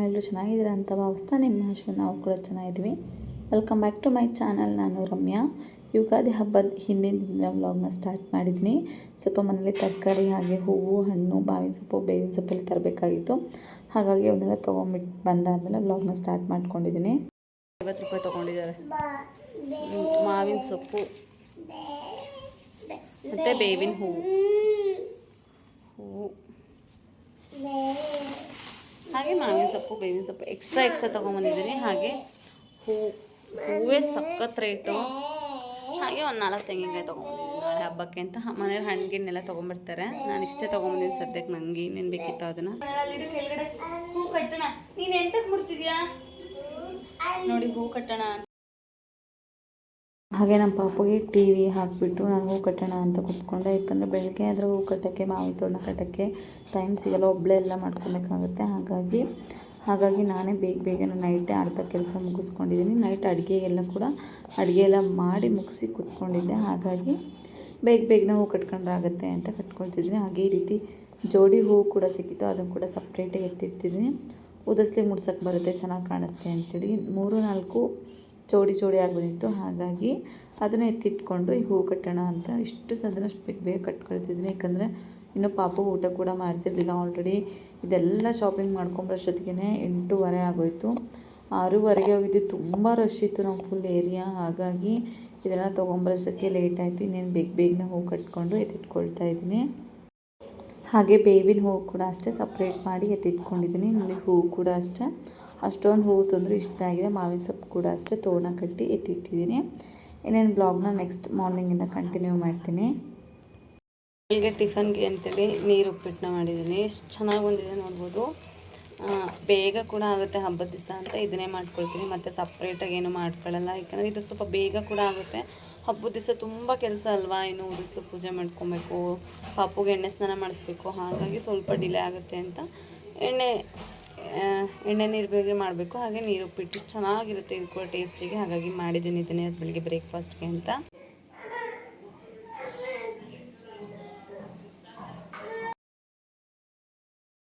ಎಲ್ಲರೂ ಚೆನ್ನಾಗಿದ್ದೀರಾ ಅಂತ ಭಾವಿಸ್ತಾ ನಿಮ್ಮ ನಾವು ಕೂಡ ಚೆನ್ನಾಗಿದ್ವಿ. Welcome back to my channel. ನಾನು ರಮ್ಯಾ. ಯುಗಾದಿ ಹಬ್ಬದ ಹಿಂದಿನ ದಿನ ವ್ಲಾಗ್ನ ಸ್ಟಾರ್ಟ್ ಮಾಡಿದ್ದೀನಿ. ಸ್ವಲ್ಪ ಮನೇಲಿ ತರಕಾರಿ ಹಾಗೆ ಹೂವು, ಹಣ್ಣು, ಬೇವಿನ ಸೊಪ್ಪೆಲ್ಲ ತರಬೇಕಾಗಿತ್ತು. ಹಾಗಾಗಿ ಅವನ್ನೆಲ್ಲ ತೊಗೊಂಬಿಟ್ಟು ಬಂದಾದಮೇಲೆ ವ್ಲಾಗ್ನ ಸ್ಟಾರ್ಟ್ ಮಾಡ್ಕೊಂಡಿದ್ದೀನಿ. 50 ರೂಪಾಯಿ ತೊಗೊಂಡಿದ್ದಾರೆ. ಮಾವಿನ ಸೊಪ್ಪು ಮತ್ತು ಬೇವಿನ ಹೂವು ಹಾಗೆ ಮಾವಿನ ಸೊಪ್ಪು, ಬೇವಿನ ಸೊಪ್ಪು ಎಕ್ಸ್ಟ್ರಾ ತೊಗೊಂಬಂದಿದ್ದೀನಿ. ಹಾಗೆ ಹೂವೇ ಸಖತ್ ರೇಟು. ಹಾಗೆ ಒಂದು 4 ತೆಂಗಿನಕಾಯಿ ತೊಗೊಂಬಂದಿದ್ದೀನಿ ನಾಳೆ ಹಬ್ಬಕ್ಕೆ ಅಂತ. ಮನೇಲಿ ಹಣ್ಣಿಗೆಲ್ಲ ತೊಗೊಂಬರ್ತಾರೆ. ನಾನು ಇಷ್ಟೇ ತೊಗೊಂಬಂದಿದ್ದೀನಿ ಸದ್ಯಕ್ಕೆ. ನನಗೆ ಇನ್ನೇನು ಬೇಕಿತ್ತು ಅದನ್ನು. ಹೂ ಕಟ್ಟೋಣ. ನೀನು ಎಂತಕ್ಕೆ ಮುಡ್ತಿದ್ಯಾ ನೋಡಿ, ಹೂ ಕಟ್ಟೋಣ. ಹಾಗೆ ನಮ್ಮ ಪಾಪುಗೆ TV ಹಾಕಿಬಿಟ್ಟು ನಾನು ಹೂ ಕಟ್ಟೋಣ ಅಂತ ಕೂತ್ಕೊಂಡೆ. ಯಾಕಂದರೆ ಬೆಳಗ್ಗೆ ಆದರೆ ಹೂ ಕಟ್ಟೋಕ್ಕೆ, ಮಾವಿನ ತೋರಣ ಕಟ್ಟೋಕ್ಕೆ ಟೈಮ್ ಸಿಗೋಲ್ಲ, ಒಬ್ಬಳೇ ಎಲ್ಲ ಮಾಡ್ಕೊಬೇಕಾಗುತ್ತೆ. ಹಾಗಾಗಿ ನಾನೇ ಬೇಗ ನೈಟೇ ಅರ್ಧ ಕೆಲಸ ಮುಗಿಸ್ಕೊಂಡಿದ್ದೀನಿ. ನೈಟ್ ಅಡುಗೆ ಎಲ್ಲ ಮಾಡಿ ಮುಗಿಸಿ ಕೂತ್ಕೊಂಡಿದ್ದೆ. ಹಾಗಾಗಿ ಬೇಗನೆ ಹೂ ಕಟ್ಕೊಂಡ್ರಾಗುತ್ತೆ ಅಂತ ಕಟ್ಕೊಳ್ತಿದ್ದೀನಿ. ಹಾಗೆ ಈ ರೀತಿ ಜೋಡಿ ಹೂವು ಕೂಡ ಸಿಕ್ಕಿತ್ತು, ಅದನ್ನು ಕೂಡ ಸಪ್ರೇಟಾಗಿ ಎತ್ತಿಡ್ತಿದ್ದೀನಿ. ಉದಸ್ಲಿ ಮುಡ್ಸೋಕ್ಕೆ ಬರುತ್ತೆ, ಚೆನ್ನಾಗಿ ಕಾಣುತ್ತೆ ಅಂತೇಳಿ 3-4 ಜೋಡಿ ಆಗೋದಿತ್ತು. ಹಾಗಾಗಿ ಅದನ್ನು ಎತ್ತಿಟ್ಕೊಂಡು ಈ ಹೂ ಕಟ್ಟೋಣ ಅಂತ ಇಷ್ಟು ಸಾಧ್ಯನಷ್ಟು ಬೇಗ ಕಟ್ಕೊಳ್ತಿದ್ದೀನಿ. ಯಾಕಂದರೆ ಇನ್ನೂ ಪಾಪು ಊಟ ಕೂಡ ಮಾಡಿಸಿರ್ಲಿಲ್ಲ. ಆಲ್ರೆಡಿ ಇದೆಲ್ಲ ಶಾಪಿಂಗ್ ಮಾಡ್ಕೊಂಬರೋಷ್ಟೊತ್ತಿಗೆ 8:30 ಆಗೋಯಿತು. 6:30ಗೆ ಹೋಗಿದ್ದು. ತುಂಬ ರಶ್ ಇತ್ತು ನಮ್ಮ ಫುಲ್ ಏರಿಯಾ. ಹಾಗಾಗಿ ಇದೆಲ್ಲ ತೊಗೊಂಬರೋಷ್ಟೊತ್ತಿಗೆ ಲೇಟ್ ಆಯಿತು. ಇನ್ನೇನು ಬೇಗನೆ ಹೂ ಕಟ್ಕೊಂಡು ಎತ್ತಿಟ್ಕೊಳ್ತಾ ಇದ್ದೀನಿ. ಹಾಗೆ ಬೇವಿನ ಹೂವು ಕೂಡ ಅಷ್ಟೇ ಸಪ್ರೇಟ್ ಮಾಡಿ ಎತ್ತಿಟ್ಕೊಂಡಿದ್ದೀನಿ. ನೋಡಿ, ಹೂವು ಕೂಡ ಅಷ್ಟೇ ಅಷ್ಟೊಂದು ಹೂವು ತಂದರೂ ಇಷ್ಟ ಆಗಿದೆ. ಮಾವಿನ ಸೊಪ್ಪು ಕೂಡ ಅಷ್ಟೇ ತೋರಣ ಕಟ್ಟಿ ಎತ್ತಿಟ್ಟಿದ್ದೀನಿ. ಇನ್ನೇನು ಬ್ಲಾಗ್ನ ನೆಕ್ಸ್ಟ್ ಮಾರ್ನಿಂಗಿಂದ ಕಂಟಿನ್ಯೂ ಮಾಡ್ತೀನಿ. ಬೆಳಗ್ಗೆ ಟಿಫನ್ಗೆ ಅಂತೇಳಿ ನೀರು ಉಪ್ಪಿಟ್ಟನ್ನ ಮಾಡಿದ್ದೀನಿ. ಎಷ್ಟು ಚೆನ್ನಾಗಿ ಬಂದಿದೆ ನೋಡ್ಬೋದು. ಬೇಗ ಕೂಡ ಆಗುತ್ತೆ ಹಬ್ಬದ ದಿವಸ ಅಂತ ಇದನ್ನೇ ಮಾಡ್ಕೊಳ್ತೀನಿ. ಮತ್ತು ಸಪ್ರೇಟಾಗಿ ಏನು ಮಾಡ್ಕೊಳ್ಳಲ್ಲ. ಯಾಕಂದರೆ ಇದು ಸ್ವಲ್ಪ ಬೇಗ ಕೂಡ ಆಗುತ್ತೆ. ಹಬ್ಬದ ದಿವಸ ತುಂಬ ಕೆಲಸ ಅಲ್ವಾ. ಇನ್ನು ಉದಿಸ್ಲು ಪೂಜೆ ಮಾಡ್ಕೊಬೇಕು, ಪಾಪುಗೆ ಎಣ್ಣೆ ಸ್ನಾನ ಮಾಡಿಸ್ಬೇಕು. ಹಾಗಾಗಿ ಸ್ವಲ್ಪ ಡಿಲೇ ಆಗುತ್ತೆ ಅಂತ ಎಣ್ಣೆ ನೀರು ಬೇಗ ಮಾಡಬೇಕು. ಹಾಗೆ ನೀರು ಉಪ್ಪಿಟ್ಟು ಚೆನ್ನಾಗಿರುತ್ತೆ, ಇದು ಕೂಡ ಟೇಸ್ಟಿಗೆ. ಹಾಗಾಗಿ ಮಾಡಿದ್ದೀನಿ ಇದನ್ನೇ ಬೆಳಿಗ್ಗೆ ಬ್ರೇಕ್ಫಾಸ್ಟ್ಗೆ ಅಂತ.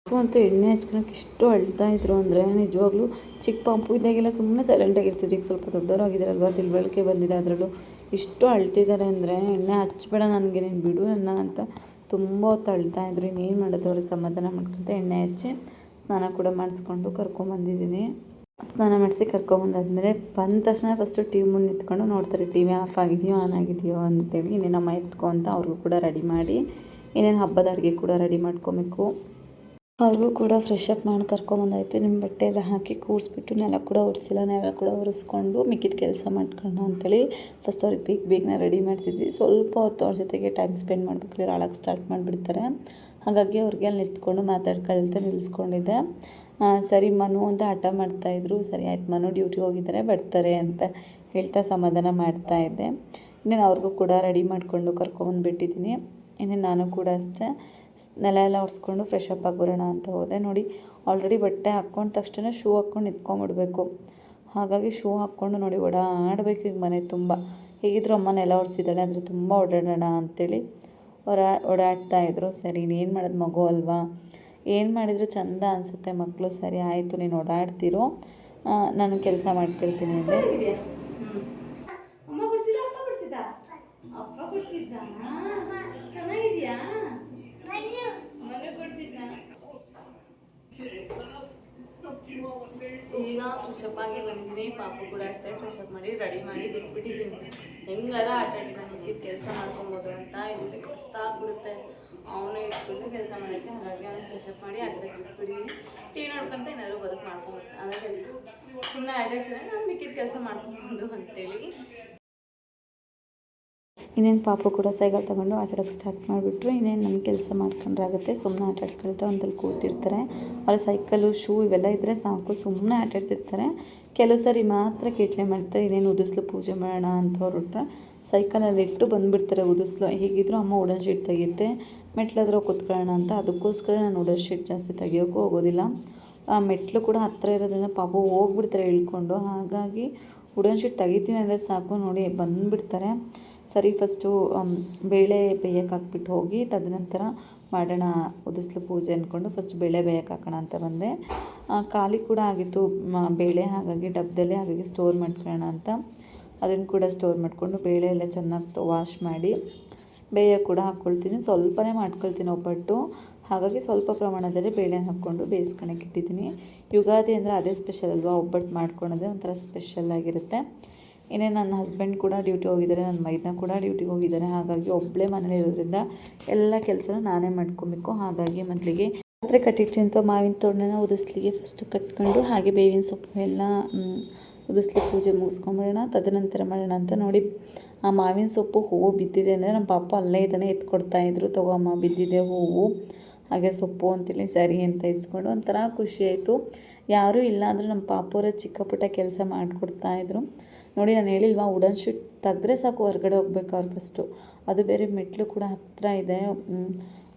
ಅಂತೂ ಎಣ್ಣೆ ಹಚ್ಕೊಳಕ್ಕೆ ಇಷ್ಟು ಅಳ್ತಾಯಿದ್ರು ಅಂದರೆ ನಿಜವಾಗ್ಲೂ. ಚಿಕ್ಕ ಪಾಪು ಇದ್ದಾಗೆಲ್ಲ ಸುಮ್ಮನೆ ಸೈಲೆಂಟಾಗಿರ್ತಿದ್ರು. ಈಗ ಸ್ವಲ್ಪ ದೊಡ್ಡವರಾಗಿದ್ದಾರಲ್ವ, ತಿಳುವಳಿಕೆ ಬಂದಿದೆ. ಅದರಲ್ಲೂ ಇಷ್ಟು ಅಳ್ತಿದ್ದಾರೆ ಅಂದರೆ ಎಣ್ಣೆ ಹಚ್ಚಬೇಡ ನನಗೆ, ನೀನು ಬಿಡು ನನ್ನ ಅಂತ ತುಂಬ ಹೊತ್ತು ಅಳ್ತಾಯಿದ್ರು. ಇನ್ನೇನು ಮಾಡೋದು, ಅವ್ರಿಗೆ ಸಮಾಧಾನ ಮಾಡ್ಕೊತ ಎಣ್ಣೆ ಹಚ್ಚಿ ಸ್ನಾನ ಕೂಡ ಮಾಡಿಸ್ಕೊಂಡು ಕರ್ಕೊಂಬಂದಿದ್ದೀನಿ. ಸ್ನಾನ ಮಾಡಿಸಿ ಕರ್ಕೊಂಬಂದಾದ್ಮೇಲೆ ಬಂದ ತಕ್ಷಣ ಫಸ್ಟು TV ಮುಂದೆ ನಿಂತ್ಕೊಂಡು ನೋಡ್ತಾರೆ, TV ಆಫ್ ಆಗಿದೆಯೋ ಆನ್ ಆಗಿದೆಯೋ ಅಂತೇಳಿ. ಇನ್ನೇನಮ್ಮ ಎತ್ಕೊ ಅಂತ ಅವ್ರಿಗೂ ಕೂಡ ರೆಡಿ ಮಾಡಿ, ಇನ್ನೇನು ಹಬ್ಬದ ಅಡುಗೆ ಕೂಡ ರೆಡಿ ಮಾಡ್ಕೊಬೇಕು. ಅವ್ರಿಗೂ ಕೂಡ ಫ್ರೆಶ್ ಅಪ್ ಮಾಡಿ ಕರ್ಕೊಂಬಂದಾಯ್ತು. ನಿಮ್ಮ ಬಟ್ಟೆ ಎಲ್ಲ ಹಾಕಿ ಕೂರಿಸ್ಬಿಟ್ಟು ನೆಲ ಕೂಡ ಒರೆಸ್ಕೊಂಡು ಮಿಕ್ಕಿದ ಕೆಲಸ ಮಾಡ್ಕೊಳ್ಳೋಣ ಅಂತೇಳಿ ಫಸ್ಟ್ ಅವ್ರಿಗೆ ಬೇಗನೆ ರೆಡಿ ಮಾಡ್ತಿದ್ವಿ. ಸ್ವಲ್ಪ ಹೊತ್ತು ಅವ್ರ ಜೊತೆಗೆ ಟೈಮ್ ಸ್ಪೆಂಡ್ ಮಾಡಬೇಕು, ಹಾಳಾಗಿ ಸ್ಟಾರ್ಟ್ ಮಾಡಿಬಿಡ್ತಾರೆ. ಹಾಗಾಗಿ ಅವ್ರಿಗೆ ಅಲ್ಲಿ ನಿಂತ್ಕೊಂಡು ಮಾತಾಡ್ಕೊಳ್ತಾ ನಿಲ್ಲಿಸ್ಕೊಂಡಿದ್ದೆ. ಸರಿ ಮನು ಅಂತ ಹಠ ಮಾಡ್ತಾಯಿದ್ರು. ಸರಿ ಆಯ್ತು, ಮನು ಡ್ಯೂಟಿಗೆ ಹೋಗಿದ್ದಾರೆ, ಬರ್ತಾರೆ ಅಂತ ಹೇಳ್ತಾ ಸಮಾಧಾನ ಮಾಡ್ತಾಯಿದ್ದೆ. ಇನ್ನೇನು ಅವ್ರಿಗೂ ಕೂಡ ರೆಡಿ ಮಾಡಿಕೊಂಡು ಕರ್ಕೊಂಬಂದುಬಿಟ್ಟಿದ್ದೀನಿ. ಇನ್ನೇನು ನಾನು ಕೂಡ ಅಷ್ಟೇ ನೆಲ ಎಲ್ಲ ಒರೆಸ್ಕೊಂಡು ಫ್ರೆಶ್ ಅಪ್ ಆಗಿ ಬರೋಣ ಅಂತ ಹೋದೆ. ನೋಡಿ, ಆಲ್ರೆಡಿ ಬಟ್ಟೆ ಹಾಕ್ಕೊಂಡ ತಕ್ಷಣ ಶೂ ಹಾಕ್ಕೊಂಡು ನಿಂತ್ಕೊಂಡ್ಬಿಡ್ಬೇಕು. ಹಾಗಾಗಿ ಶೂ ಹಾಕ್ಕೊಂಡು ನೋಡಿ ಓಡಾಡಬೇಕು ಈಗ ಮನೆ ತುಂಬ. ಹೇಗಿದ್ರು ಅಮ್ಮ ನೆಲ ಒರೆಸಿದ್ದಾಳೆ, ಆದರೆ ತುಂಬ ಓಡಾಡೋಣ ಅಂಥೇಳಿ ಓಡಾಡ್ತಾಯಿದ್ರು. ಸರಿ, ಇನ್ನೇನು ಮಾಡೋದು, ಮಗು ಅಲ್ವಾ, ಏನು ಮಾಡಿದ್ರು ಚಂದ ಅನಿಸುತ್ತೆ ಮಕ್ಕಳು. ಸರಿ ಆಯಿತು, ನೀನು ಓಡಾಡ್ತಿರೋ, ನಾನು ಕೆಲಸ ಮಾಡ್ಕೊಳ್ತೀನಿ ಅಂದರೆ. ಚೆನ್ನಾಗಿದೆಯಾ? ಈಗ ಫ್ರೆಶ್ ಅಪ್ ಆಗಿ ಬಂದಿದ್ದೀನಿ. ಪಾಪು ಕೂಡ ಅಷ್ಟೇ ಫ್ರೆಶ್ ಅಪ್ ಮಾಡಿ ರೆಡಿ ಮಾಡಿ ಬಿಟ್ಬಿಟ್ಟಿದ್ದೀನಿ. ಹೆಂಗಾರ ಆಟಾಡಿ ನನಗೆ ಕೆಲಸ ಮಾಡ್ಕೊಬೋದು ಅಂತ. ಇಲ್ಲಿ ಕಷ್ಟ ಆಗ್ಬಿಡುತ್ತೆ ಅವನೇ ಇಟ್ಕೊಂಡು ಕೆಲಸ ಮಾಡೋಕ್ಕೆ. ಹಾಗಾಗಿ ಅವ್ನು ಫ್ರೆಶ್ ಅಪ್ ಮಾಡಿ ಆಟಾಡಕ್ಕೆ ಬಿಟ್ಬಿಟ್ಟಿದ್ದೀನಿ. TV ನೋಡ್ಕೊಂತ ಏನಾದರೂ ಬದುಕು ಮಾಡ್ಕೊಂಡ್ಬಿಡ್ತಾನೆ. ಅದೇ ಕೆಲಸ ಸುಮ್ಮನೆ ಆಟಾಡ್ತಾರೆ, ನಾನು ಮಿಕ್ಕಿದ ಕೆಲಸ ಮಾಡ್ಕೊಬೋದು ಅಂತೇಳಿ. ಇನ್ನೇನು ಪಾಪು ಕೂಡ ಸೈಕಲ್ ತೊಗೊಂಡು ಆಟಾಡೋಕ್ಕೆ ಸ್ಟಾರ್ಟ್ ಮಾಡಿಬಿಟ್ರು. ಇನ್ನೇನು ನನ್ನ ಕೆಲಸ ಮಾಡ್ಕೊಂಡ್ರಾಗುತ್ತೆ. ಸುಮ್ಮನೆ ಆಟಾಡ್ಕೊಳ್ತಾ ಒಂದಲ್ಲಿ ಕೂತಿರ್ತಾರೆ. ಅವ್ರ ಸೈಕಲು, ಶೂ ಇವೆಲ್ಲ ಇದ್ದರೆ ಸಾಕು, ಸುಮ್ಮನೆ ಆಟಾಡ್ತಿರ್ತಾರೆ. ಕೆಲವು ಸರಿ ಮಾತ್ರ ಕಿಟ್ಲೆ ಮಾಡ್ತಾರೆ. ಇನ್ನೇನು ಉದಿಸ್ಲು ಪೂಜೆ ಮಾಡೋಣ ಅಂತ ಹೊರಟ್ರೆ ಸೈಕಲಲ್ಲಿ ಇಟ್ಟು ಬಂದುಬಿಡ್ತಾರೆ ಉದಿಸ್ಲು. ಹೇಗಿದ್ರು ಅಮ್ಮ ವುಡನ್ ಶೀಟ್ ತೆಗೆಯುತ್ತೆ, ಮೆಟ್ಲಾದ್ರೂ ಕೂತ್ಕೊಳ್ಳೋಣ ಅಂತ. ಅದಕ್ಕೋಸ್ಕರ ನಾನು ವುಡನ್ ಶೀಟ್ ಜಾಸ್ತಿ ತೆಗಿಯೋಕ್ಕೂ ಹೋಗೋದಿಲ್ಲ. ಮೆಟ್ಲು ಕೂಡ ಹತ್ತಿರ ಇರೋದ್ರಿಂದ ಪಾಪು ಹೋಗ್ಬಿಡ್ತಾರೆ ಇಳ್ಕೊಂಡು. ಹಾಗಾಗಿ ವುಡನ್ ಶೀಟ್ ತೆಗಿತೀನಿ ಅಂದರೆ ಸಾಕು, ನೋಡಿ ಬಂದುಬಿಡ್ತಾರೆ. ಸರಿ, ಫಸ್ಟು ಬೇಳೆ ಬೇಯಕ್ಕೆ ಹಾಕ್ಬಿಟ್ಟು ಹೋಗಿ ತದನಂತರ ಮಾಡೋಣ ಉದಿಸ್ಲು ಪೂಜೆ ಅಂದ್ಕೊಂಡು ಫಸ್ಟ್ ಬೇಳೆ ಬೇಯಕ್ಕೆ ಹಾಕೋಣ ಅಂತ ಬಂದೆ. ಖಾಲಿ ಕೂಡ ಆಗಿತ್ತು ಬೇಳೆ, ಹಾಗಾಗಿ ಡಬ್ಬದಲ್ಲೇ ಹಾಗಾಗಿ ಸ್ಟೋರ್ ಮಾಡ್ಕೊಳ್ಳೋಣ ಅಂತ ಅದನ್ನು ಕೂಡ ಸ್ಟೋರ್ ಮಾಡಿಕೊಂಡು ಬೇಳೆ ಎಲ್ಲ ಚೆನ್ನಾಗಿ ವಾಶ್ ಮಾಡಿ ಬೇಯಕ್ಕೆ ಕೂಡ ಹಾಕ್ಕೊಳ್ತೀನಿ. ಸ್ವಲ್ಪನೇ ಮಾಡ್ಕೊಳ್ತೀನಿ ಒಬ್ಬಟ್ಟು, ಹಾಗಾಗಿ ಸ್ವಲ್ಪ ಪ್ರಮಾಣದಲ್ಲಿ ಬೇಳೆನ ಹಾಕ್ಕೊಂಡು ಬೇಯಿಸ್ಕೊಳಕ್ಕೆ ಇಟ್ಟಿದ್ದೀನಿ. ಯುಗಾದಿ ಅಂದರೆ ಅದೇ ಸ್ಪೆಷಲ್ ಅಲ್ವಾ, ಒಬ್ಬಟ್ಟು ಮಾಡ್ಕೊಳೋದೇ ಒಂಥರ ಸ್ಪೆಷಲ್ ಆಗಿರುತ್ತೆ. ಇನ್ನೇ ನನ್ನ ಹಸ್ಬೆಂಡ್ ಕೂಡ ಡ್ಯೂಟಿಗೆ ಹೋಗಿದ್ದಾರೆ, ನನ್ನ ಮೈದನ ಕೂಡ ಡ್ಯೂಟಿಗೆ ಹೋಗಿದ್ದಾರೆ. ಹಾಗಾಗಿ ಒಬ್ಬಳೇ ಮನೇಲಿ ಇರೋದ್ರಿಂದ ಎಲ್ಲ ಕೆಲಸನೂ ನಾನೇ ಮಾಡ್ಕೊಬೇಕು. ಹಾಗಾಗಿ ಮೊದಲಿಗೆ ಪಾತ್ರೆ ಕಟ್ಟಿಟ್ಟಿಂತ ಮಾವಿನ ತೋಡನ್ನ ಉದಿಸ್ಲಿಗೆ ಫಸ್ಟ್ ಕಟ್ಕೊಂಡು ಹಾಗೆ ಬೇವಿನ ಸೊಪ್ಪು ಎಲ್ಲ ಉದಿಸ್ಲಿ ಪೂಜೆ ಮುಗಿಸ್ಕೊಂಬಿಡೋಣ, ತದನಂತರ ಮಾಡೋಣ ಅಂತ ನೋಡಿ. ಆ ಮಾವಿನ ಸೊಪ್ಪು ಹೂವು ಬಿದ್ದಿದೆ ಅಂದರೆ ನಮ್ಮ ಪಾಪ ಅಲ್ಲೇ ಇದನ್ನೇ ಎತ್ಕೊಡ್ತಾಯಿದ್ರು, ತಗೋಮ್ಮ ಬಿದ್ದಿದೆ ಹೂವು ಹಾಗೆ ಸೊಪ್ಪು ಅಂತೇಳಿ ಸರಿ ಅಂತ ಇಸ್ಕೊಂಡು ಒಂಥರ ಖುಷಿ ಆಯಿತು. ಯಾರೂ ಇಲ್ಲ ಅಂದರೆ ನಮ್ಮ ಪಾಪವರ ಚಿಕ್ಕ ಪುಟ್ಟ ಕೆಲಸ ಮಾಡಿಕೊಡ್ತಾಯಿದ್ರು ನೋಡಿ. ನಾನು ಹೇಳಿಲ್ವಾ, ವುಡನ್ ಶೀಟ್ ತೆಗೆದ್ರೆ ಸಾಕು ಹೊರಗಡೆ ಹೋಗ್ಬೇಕು ಅವ್ರು ಫಸ್ಟು, ಅದು ಬೇರೆ ಮೆಟ್ಲು ಕೂಡ ಹತ್ತಿರ ಇದೆ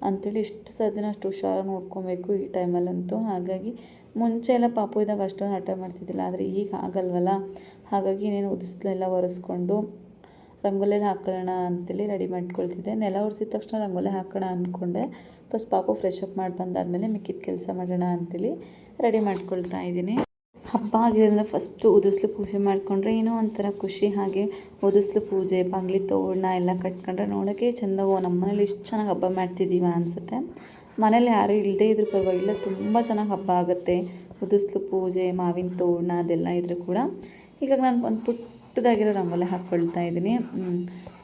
ಅಂಥೇಳಿ ಇಷ್ಟು ಸದಿನ ಅಷ್ಟು ಹುಷಾರಾಗಿ ನೋಡ್ಕೊಬೇಕು ಈ ಟೈಮಲ್ಲಂತೂ. ಹಾಗಾಗಿ ಮುಂಚೆ ಎಲ್ಲ ಪಾಪು ಇದ್ದಾಗ ಅಷ್ಟೊಂದು ಹಠ ಮಾಡ್ತಿದ್ದಿಲ್ಲ, ಆದರೆ ಈಗ ಆಗಲ್ವಲ್ಲ. ಹಾಗಾಗಿ ಇನ್ನೇನು ಉದಿಸ್ಲು ಎಲ್ಲ ಒರೆಸ್ಕೊಂಡು ರಂಗೋಲಿ ಹಾಕೊಳ್ಳೋಣ ಅಂತೇಳಿ ರೆಡಿ ಮಾಡ್ಕೊಳ್ತಿದ್ದೆ. ನೆಲ ಒರೆಸಿದ ತಕ್ಷಣ ರಂಗೋಲಿ ಹಾಕೋಣ ಅಂದ್ಕೊಂಡೆ. ಫಸ್ಟ್ ಪಾಪು ಫ್ರೆಶ್ ಅಪ್ ಮಾಡಿ ಬಂದಾದಮೇಲೆ ಮಿಕ್ಕಿದ ಕೆಲಸ ಮಾಡೋಣ ಅಂಥೇಳಿ ರೆಡಿ ಮಾಡ್ಕೊಳ್ತಾ ಇದ್ದೀನಿ. ಹಬ್ಬ ಆಗಿದೆ ಅಂದರೆ ಫಸ್ಟು ಉದಿಸ್ಲು ಪೂಜೆ ಮಾಡಿಕೊಂಡ್ರೆ ಏನೋ ಒಂಥರ ಖುಷಿ. ಹಾಗೆ ಉದಿಸ್ಲು ಪೂಜೆ, ಬಾಗಿಲು ತೋರಣ ಎಲ್ಲ ಕಟ್ಕೊಂಡ್ರೆ ನೋಡೋಕ್ಕೆ ಚೆಂದವೋ, ನಮ್ಮ ಮನೇಲಿ ಇಷ್ಟು ಚೆನ್ನಾಗಿ ಹಬ್ಬ ಮಾಡ್ತಿದ್ದೀವ ಅನಿಸುತ್ತೆ. ಮನೇಲಿ ಯಾರೂ ಇಲ್ಲದೇ ಇದ್ರೂ ಪರವಾಗಿಲ್ಲ, ತುಂಬ ಚೆನ್ನಾಗಿ ಹಬ್ಬ ಆಗುತ್ತೆ. ಉದಿಸ್ಲು ಪೂಜೆ, ಮಾವಿನ ತೋರಣ ಅದೆಲ್ಲ ಇದ್ರೂ ಕೂಡ. ಈಗ ನಾನು ಒಂದು ಪುಟ್ಟದಾಗಿರೋ ರಂಗೋಲಿ ಹಾಕ್ಕೊಳ್ತಾ ಇದ್ದೀನಿ.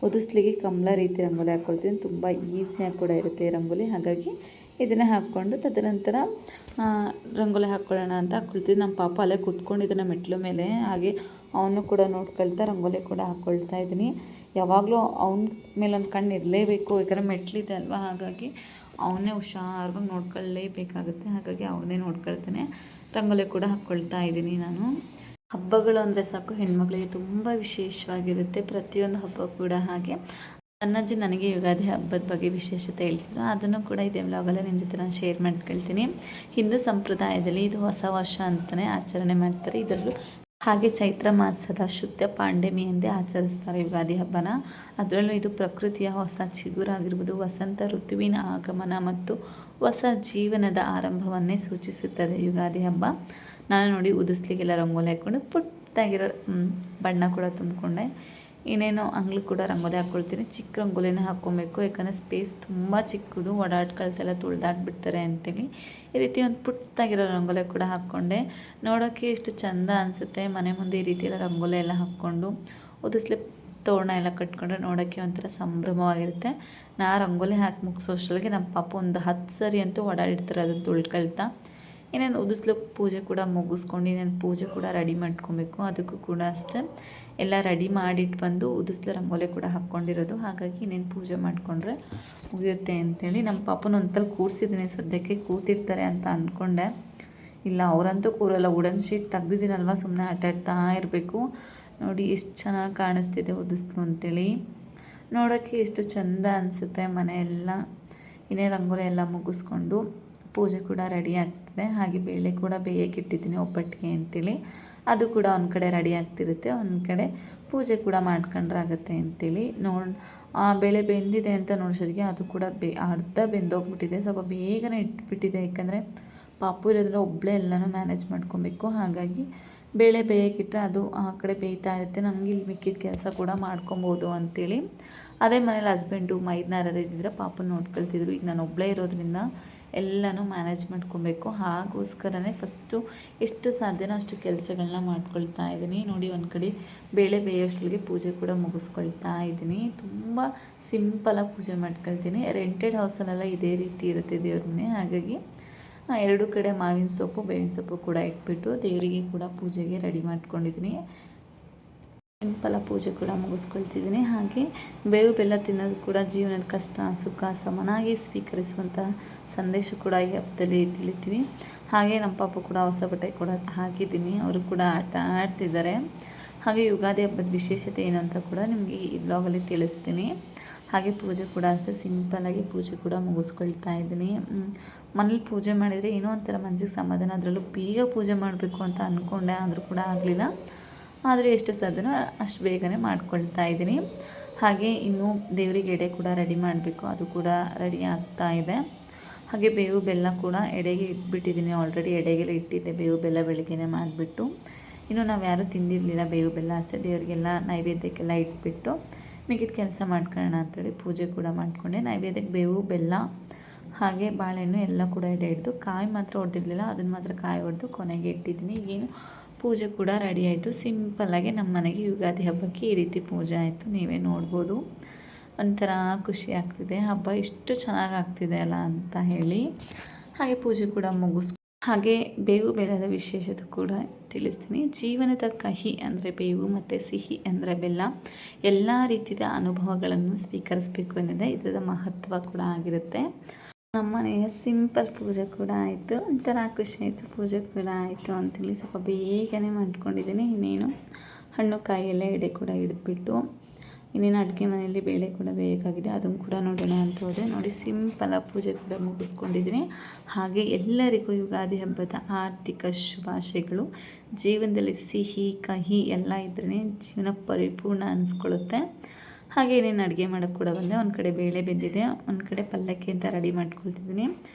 ಉದಿಸ್ಲಿಗೆ ಕಮಲ ರೀತಿ ರಂಗೋಲಿ ಹಾಕ್ಕೊಳ್ತೀನಿ, ತುಂಬ ಈಸಿಯಾಗಿ ಕೂಡ ಇರುತ್ತೆ ರಂಗೋಲಿ. ಹಾಗಾಗಿ ಇದನ್ನೇ ಹಾಕ್ಕೊಂಡು ತದನಂತರ ರಂಗೋಲಿ ಹಾಕ್ಕೊಳ್ಳೋಣ ಅಂತ ಹಾಕ್ಕೊಳ್ತೀನಿ. ನಮ್ಮ ಪಾಪ ಅಲ್ಲೇ ಕೂತ್ಕೊಂಡಿದ್ದಾನೆ ಮೆಟ್ಲು ಮೇಲೆ, ಹಾಗೆ ಅವನು ಕೂಡ ನೋಡ್ಕೊಳ್ತಾ ರಂಗೋಲಿ ಕೂಡ ಹಾಕ್ಕೊಳ್ತಾ ಇದ್ದೀನಿ. ಯಾವಾಗಲೂ ಅವನ ಮೇಲೊಂದು ಕಣ್ಣು ಇರಲೇಬೇಕು, ಯಾಕಂದರೆ ಮೆಟ್ಲಿದೆ ಅಲ್ವಾ, ಹಾಗಾಗಿ ಅವನ್ನೇ ಹುಷಾರಾಗಿ ನೋಡ್ಕೊಳ್ಳೇಬೇಕಾಗುತ್ತೆ. ಹಾಗಾಗಿ ಅವನ್ನೇ ನೋಡ್ಕೊಳ್ತಾನೆ. ರಂಗೋಲಿ ಕೂಡ ಹಾಕ್ಕೊಳ್ತಾ ಇದ್ದೀನಿ ನಾನು. ಹಬ್ಬಗಳು ಅಂದರೆ ಸಾಕು ಹೆಣ್ಮಕ್ಳಿಗೆ ತುಂಬ ವಿಶೇಷವಾಗಿರುತ್ತೆ, ಪ್ರತಿಯೊಂದು ಹಬ್ಬ ಕೂಡ. ಹಾಗೆ ನನ್ನಜ್ಜಿ ನನಗೆ ಯುಗಾದಿ ಹಬ್ಬದ ಬಗ್ಗೆ ವಿಶೇಷತೆ ಹೇಳ್ತಿದ್ರು, ಅದನ್ನು ಕೂಡ ಇದೇ ವ್ಲಾಗಲ್ಲೇ ನಿಮ್ಮ ಜೊತೆ ನಾನು ಶೇರ್ ಮಾಡ್ಕೊಳ್ತೀನಿ. ಹಿಂದೂ ಸಂಪ್ರದಾಯದಲ್ಲಿ ಇದು ಹೊಸ ವರ್ಷ ಅಂತಲೇ ಆಚರಣೆ ಮಾಡ್ತಾರೆ. ಇದರಲ್ಲೂ ಹಾಗೆ ಚೈತ್ರ ಮಾಸದ ಶುದ್ಧ ಪಾಂಡಮಿ ಎಂದೇ ಆಚರಿಸ್ತಾರೆ ಯುಗಾದಿ ಹಬ್ಬನ. ಅದರಲ್ಲೂ ಇದು ಪ್ರಕೃತಿಯ ಹೊಸ ಚಿಗುರಾಗಿರ್ಬೋದು, ವಸಂತ ಋತುವಿನ ಆಗಮನ ಮತ್ತು ಹೊಸ ಜೀವನದ ಆರಂಭವನ್ನೇ ಸೂಚಿಸುತ್ತದೆ ಯುಗಾದಿ ಹಬ್ಬ. ನಾನು ನೋಡಿ ಉದಿಸ್ಲಿಗೆಲ್ಲ ರಂಗೋಲಿ ಹಾಕ್ಕೊಂಡು ಪುಟ್ಟದಾಗಿರೋ ಬಣ್ಣ ಕೂಡ ತುಂಬಿಕೊಂಡೆ. ಇನ್ನೇನು ಅಂಗ್ಳು ಕೂಡ ರಂಗೋಲಿ ಹಾಕ್ಕೊಳ್ತೀನಿ. ಚಿಕ್ಕ ರಂಗೋಲಿನ ಹಾಕ್ಕೊಬೇಕು, ಯಾಕಂದರೆ ಸ್ಪೇಸ್ ತುಂಬ ಚಿಕ್ಕದು, ಓಡಾಡ್ಕೊಳ್ತೆಲ್ಲ ತುಳ್ದಾಡ್ಬಿಡ್ತಾರೆ ಅಂತೇಳಿ ಈ ರೀತಿ ಒಂದು ಪುಟ್ಟದಾಗಿರೋ ರಂಗೋಲಿ ಕೂಡ ಹಾಕ್ಕೊಂಡೆ. ನೋಡೋಕ್ಕೆ ಎಷ್ಟು ಚೆಂದ ಅನಿಸುತ್ತೆ ಮನೆ ಮುಂದೆ ಈ ರೀತಿ ಎಲ್ಲ ರಂಗೋಲಿ ಎಲ್ಲ ಹಾಕ್ಕೊಂಡು ಉದಿಸ್ಲಿ ತೋರಣ ಎಲ್ಲ ಕಟ್ಕೊಂಡ್ರೆ ನೋಡೋಕ್ಕೆ ಒಂಥರ ಸಂಭ್ರಮವಾಗಿರುತ್ತೆ. ನಾ ರಂಗೋಲಿ ಹಾಕಿ ಮುಗಿಸೋಷ್ಟರೊಳಗೆ ನಮ್ಮ ಪಾಪ ಒಂದು 10 ಸರಿ ಅಂತೂ ಓಡಾಡಿರ್ತಾರೆ ಅದನ್ನು ತುಳ್ಕೊಳ್ತಾ. ಇನ್ನೇನು ಉದಿಸ್ಲು ಪೂಜೆ ಕೂಡ ಮುಗಿಸ್ಕೊಂಡು ಇನ್ನೇನು ಪೂಜೆ ಕೂಡ ರೆಡಿ ಮಾಡ್ಕೊಬೇಕು. ಅದಕ್ಕೂ ಕೂಡ ಅಷ್ಟೇ ಎಲ್ಲ ರೆಡಿ ಮಾಡಿಟ್ಟು ಬಂದು ಉದಿಸ್ಲು ರಂಗೋಲಿ ಕೂಡ ಹಾಕ್ಕೊಂಡಿರೋದು. ಹಾಗಾಗಿ ಇನ್ನೇನು ಪೂಜೆ ಮಾಡಿಕೊಂಡ್ರೆ ಮುಗಿಯುತ್ತೆ ಅಂಥೇಳಿ ನಮ್ಮ ಪಾಪನ ಒಂತಲ್ಲಿ ಕೂರಿಸಿದ್ದೀನಿ. ಸದ್ಯಕ್ಕೆ ಕೂತಿರ್ತಾರೆ ಅಂತ ಅಂದ್ಕೊಂಡೆ, ಇಲ್ಲ ಅವರಂತೂ ಕೂರಲ್ಲ. ವುಡನ್ ಶೀಟ್ ತೆಗ್ದಿದ್ದೀನಲ್ವ, ಸುಮ್ಮನೆ ಆಟಾಡ್ತಾ ಇರಬೇಕು. ನೋಡಿ ಎಷ್ಟು ಚೆನ್ನಾಗಿ ಕಾಣಿಸ್ತಿದೆ ಉದಿಸ್ಲು ಅಂತೇಳಿ, ನೋಡೋಕ್ಕೆ ಎಷ್ಟು ಚೆಂದ ಅನಿಸುತ್ತೆ ಮನೆಯೆಲ್ಲ. ಇನ್ನೇ ರಂಗೋಲಿ ಎಲ್ಲ ಮುಗಿಸ್ಕೊಂಡು ಪೂಜೆ ಕೂಡ ರೆಡಿ ಆಗ್ತಿದೆ. ಹಾಗೆ ಬೇಳೆ ಕೂಡ ಬೇಯಕ್ಕಿಟ್ಟಿದ್ದೀನಿ ಒಬ್ಬಟ್ಟಿಗೆ ಅಂತೇಳಿ, ಅದು ಕೂಡ ಒಂದು ಕಡೆ ರೆಡಿ ಆಗ್ತಿರುತ್ತೆ, ಒಂದು ಕಡೆ ಪೂಜೆ ಕೂಡ ಮಾಡ್ಕೊಂಡ್ರೆ ಆಗುತ್ತೆ ಅಂತೇಳಿ. ಬೇಳೆ ಬೆಂದಿದೆ ಅಂತ ನೋಡಿಸೋದಕ್ಕೆ ಅದು ಕೂಡ ಅರ್ಧ ಬೆಂದೋಗ್ಬಿಟ್ಟಿದೆ. ಸ್ವಲ್ಪ ಬೇಗನೆ ಇಟ್ಬಿಟ್ಟಿದೆ, ಯಾಕಂದರೆ ಪಾಪು ಇರೋದ್ರಲ್ಲಿ ಒಬ್ಬಳೇ ಎಲ್ಲನೂ ಮ್ಯಾನೇಜ್ ಮಾಡ್ಕೊಬೇಕು. ಹಾಗಾಗಿ ಬೇಳೆ ಬೇಯಕ್ಕಿಟ್ಟರೆ ಅದು ಆ ಕಡೆ ಬೇಯ್ತಾ ಇರುತ್ತೆ, ನಮಗೆ ಇಲ್ಲಿ ಮಿಕ್ಕಿದ ಕೆಲಸ ಕೂಡ ಮಾಡ್ಕೊಬೋದು ಅಂಥೇಳಿ. ಅದೇ ಮನೇಲಿ ಹಸ್ಬೆಂಡು ಮೈದ್ನಾರು ಇದ್ದಿದ್ರೆ ಪಾಪನ ನೋಡ್ಕೊಳ್ತಿದ್ರು. ಈಗ ನಾನು ಒಬ್ಬಳೇ ಇರೋದ್ರಿಂದ ಎಲ್ಲನೂ ಮ್ಯಾನೇಜ್ ಮಾಡ್ಕೊಬೇಕು. ಹಾಗೋಸ್ಕರನೇ ಫಸ್ಟು ಎಷ್ಟು ಸಾಧ್ಯನೋ ಅಷ್ಟು ಕೆಲಸಗಳನ್ನ ಮಾಡ್ಕೊಳ್ತಾ ಇದ್ದೀನಿ. ನೋಡಿ ಒಂದು ಕಡೆ ಬೇಳೆ ಬೇಯೋಷ್ಟೊಳಗೆ ಪೂಜೆ ಕೂಡ ಮುಗಿಸ್ಕೊಳ್ತಾ ಇದ್ದೀನಿ. ತುಂಬ ಸಿಂಪಲಾಗಿ ಪೂಜೆ ಮಾಡ್ಕೊಳ್ತೀನಿ. ರೆಂಟೆಡ್ ಹೌಸಲ್ಲೆಲ್ಲ ಇದೇ ರೀತಿ ಇರುತ್ತೆ ದೇವ್ರ ಮನೆ. ಹಾಗಾಗಿ ಎರಡು ಕಡೆ ಮಾವಿನ ಸೊಪ್ಪು ಬೇವಿನ ಸೊಪ್ಪು ಕೂಡ ಇಟ್ಬಿಟ್ಟು ದೇವರಿಗೆ ಕೂಡ ಪೂಜೆಗೆ ರೆಡಿ ಮಾಡ್ಕೊಂಡಿದ್ದೀನಿ. ಸಿಂಪಲಾಗಿ ಪೂಜೆ ಕೂಡ ಮುಗಿಸ್ಕೊಳ್ತಿದ್ದೀನಿ. ಹಾಗೆ ಬೇವು ಬೆಲ್ಲ ತಿನ್ನೋದು ಕೂಡ ಜೀವನದ ಕಷ್ಟ ಸುಖ ಸಮನಾಗಿ ಸ್ವೀಕರಿಸುವಂಥ ಸಂದೇಶ ಕೂಡ ಈ ಹಬ್ಬದಲ್ಲಿ ತಿಳಿತೀವಿ. ಹಾಗೆ ನಮ್ಮ ಪಾಪು ಕೂಡ ಹೊಸ ಬಟ್ಟೆ ಕೂಡ ಹಾಕಿದ್ದೀನಿ, ಅವರು ಕೂಡ ಆಟ ಆಡ್ತಿದ್ದಾರೆ. ಹಾಗೆ ಯುಗಾದಿ ಹಬ್ಬದ ವಿಶೇಷತೆ ಏನು ಅಂತ ಕೂಡ ನಿಮಗೆ ಈ ಬ್ಲಾಗಲ್ಲಿ ತಿಳಿಸ್ತೀನಿ. ಹಾಗೆ ಪೂಜೆ ಕೂಡ ಅಷ್ಟೇ ಸಿಂಪಲ್ಲಾಗಿ ಪೂಜೆ ಕೂಡ ಮುಗಿಸ್ಕೊಳ್ತಾ ಇದ್ದೀನಿ. ಮನೇಲಿ ಪೂಜೆ ಮಾಡಿದರೆ ಏನೋ ಒಂಥರ ಮನಸ್ಸಿಗೆ ಸಮಾಧಾನ. ಅದರಲ್ಲೂ ಬೇಗ ಪೂಜೆ ಮಾಡಬೇಕು ಅಂತ ಅಂದ್ಕೊಂಡೆ, ಆದರೂ ಕೂಡ ಆಗಲಿಲ್ಲ. ಆದರೆ ಎಷ್ಟು ಸಾಧ್ಯನೋ ಅಷ್ಟು ಬೇಗನೆ ಮಾಡ್ಕೊಳ್ತಾ ಇದ್ದೀನಿ. ಹಾಗೆ ಇನ್ನು ದೇವರಿಗೆ ಎಡೆ ಕೂಡ ರೆಡಿ ಮಾಡಬೇಕು, ಅದು ಕೂಡ ರೆಡಿ ಆಗ್ತಾ ಇದೆ. ಹಾಗೆ ಬೇವು ಬೆಲ್ಲ ಕೂಡ ಎಡೆಗೆ ಇಟ್ಬಿಟ್ಟಿದ್ದೀನಿ, ಆಲ್ರೆಡಿ ಎಡೆಗೆಲ್ಲ ಇಟ್ಟಿದ್ದೆ ಬೇವು ಬೆಲ್ಲ ಬೆಳಗ್ಗೆನೇ ಮಾಡಿಬಿಟ್ಟು. ಇನ್ನು ನಾವು ಯಾರೂ ತಿಂದಿರಲಿಲ್ಲ ಬೇವು ಬೆಲ್ಲ, ಅಷ್ಟೇ ದೇವರಿಗೆಲ್ಲ ನೈವೇದ್ಯಕ್ಕೆಲ್ಲ ಇಟ್ಬಿಟ್ಟು ಮಿಕ್ಕಿದ ಕೆಲಸ ಮಾಡ್ಕೊಳ್ಳೋಣ ಅಂತೇಳಿ ಪೂಜೆ ಕೂಡ ಮಾಡಿಕೊಂಡೆ. ನೈವೇದ್ಯಕ್ಕೆ ಬೇವು ಬೆಲ್ಲ ಹಾಗೆ ಬಾಳೆಹಣ್ಣು ಎಲ್ಲ ಕೂಡ ಎಡೆ ಹಿಡಿದು, ಕಾಯಿ ಮಾತ್ರ ಹೊಡೆದಿರಲಿಲ್ಲ, ಅದನ್ನು ಮಾತ್ರ ಕಾಯಿ ಹೊಡೆದು ಕೊನೆಗೆ ಇಟ್ಟಿದ್ದೀನಿ. ಏನು ಪೂಜೆ ಕೂಡ ರೆಡಿ ಆಯಿತು. ಸಿಂಪಲ್ಲಾಗಿ ನಮ್ಮ ಮನೆಗೆ ಯುಗಾದಿ ಹಬ್ಬಕ್ಕೆ ಈ ರೀತಿ ಪೂಜೆ ಆಯಿತು, ನೀವೇ ನೋಡ್ಬೋದು. ಒಂಥರ ಖುಷಿ ಆಗ್ತಿದೆ, ಹಬ್ಬ ಇಷ್ಟು ಚೆನ್ನಾಗಿ ಆಗ್ತಿದೆ ಅಲ್ಲ ಅಂತ ಹೇಳಿ. ಹಾಗೆ ಪೂಜೆ ಕೂಡ ಹಾಗೆ ಬೇವು ಬೆಲ್ಲದ ವಿಶೇಷತೆ ಕೂಡ ತಿಳಿಸ್ತೀನಿ. ಜೀವನದ ಕಹಿ ಅಂದರೆ ಬೇವು ಮತ್ತು ಸಿಹಿ ಅಂದರೆ ಬೆಲ್ಲ, ಎಲ್ಲ ರೀತಿಯ ಅನುಭವಗಳನ್ನು ಸ್ವೀಕರಿಸಬೇಕು ಅನ್ನೋದೇ ಇದರ ಮಹತ್ವ ಕೂಡ ಆಗಿರುತ್ತೆ. ನಮ್ಮ ಮನೆಯ ಸಿಂಪಲ್ ಪೂಜೆ ಕೂಡ ಆಯಿತು, ಒಂಥರ ಖುಷಿ ಆಯಿತು. ಪೂಜೆ ಕೂಡ ಆಯಿತು ಅಂತೇಳಿ ಸ್ವಲ್ಪ ಬೇಗನೆ ಮಾಡ್ಕೊಂಡಿದ್ದೀನಿ. ಇನ್ನೇನು ಹಣ್ಣು ಕಾಯಿಯೆಲ್ಲ ಎಡೆ ಕೂಡ ಹಿಡಿದ್ಬಿಟ್ಟು ಇನ್ನೇನು ಅಡುಗೆ ಮನೆಯಲ್ಲಿ ಬೇಳೆ ಕೂಡ ಬೇಕಾಗಿದೆ, ಅದನ್ನು ಕೂಡ ನೋಡೋಣ ಅಂತ ಹೋದೆ. ನೋಡಿ ಸಿಂಪಲ್ ಪೂಜೆ ಕೂಡ ಮುಗಿಸ್ಕೊಂಡಿದ್ದೀನಿ. ಹಾಗೆ ಎಲ್ಲರಿಗೂ ಯುಗಾದಿ ಹಬ್ಬದ ಆರ್ಥಿಕ ಶುಭಾಶಯಗಳು. ಜೀವನದಲ್ಲಿ ಸಿಹಿ ಕಹಿ ಎಲ್ಲ ಇದ್ರೇ ಜೀವನ ಪರಿಪೂರ್ಣ ಅನಿಸ್ಕೊಳ್ಳುತ್ತೆ. ಹಾಗೆ ಏನೇನು ಅಡುಗೆ ಮಾಡೋಕ್ಕೆ ಕೂಡ ಬಂದೆ. ಒಂದು ಕಡೆ ಬೇಳೆ ಬೆಂದಿದೆ, ಒಂದು ಕಡೆ ಪಲ್ಲಕ್ಕಿ ಅಂತ ರೆಡಿ ಮಾಡ್ಕೊಳ್ತಿದ್ದೀನಿ.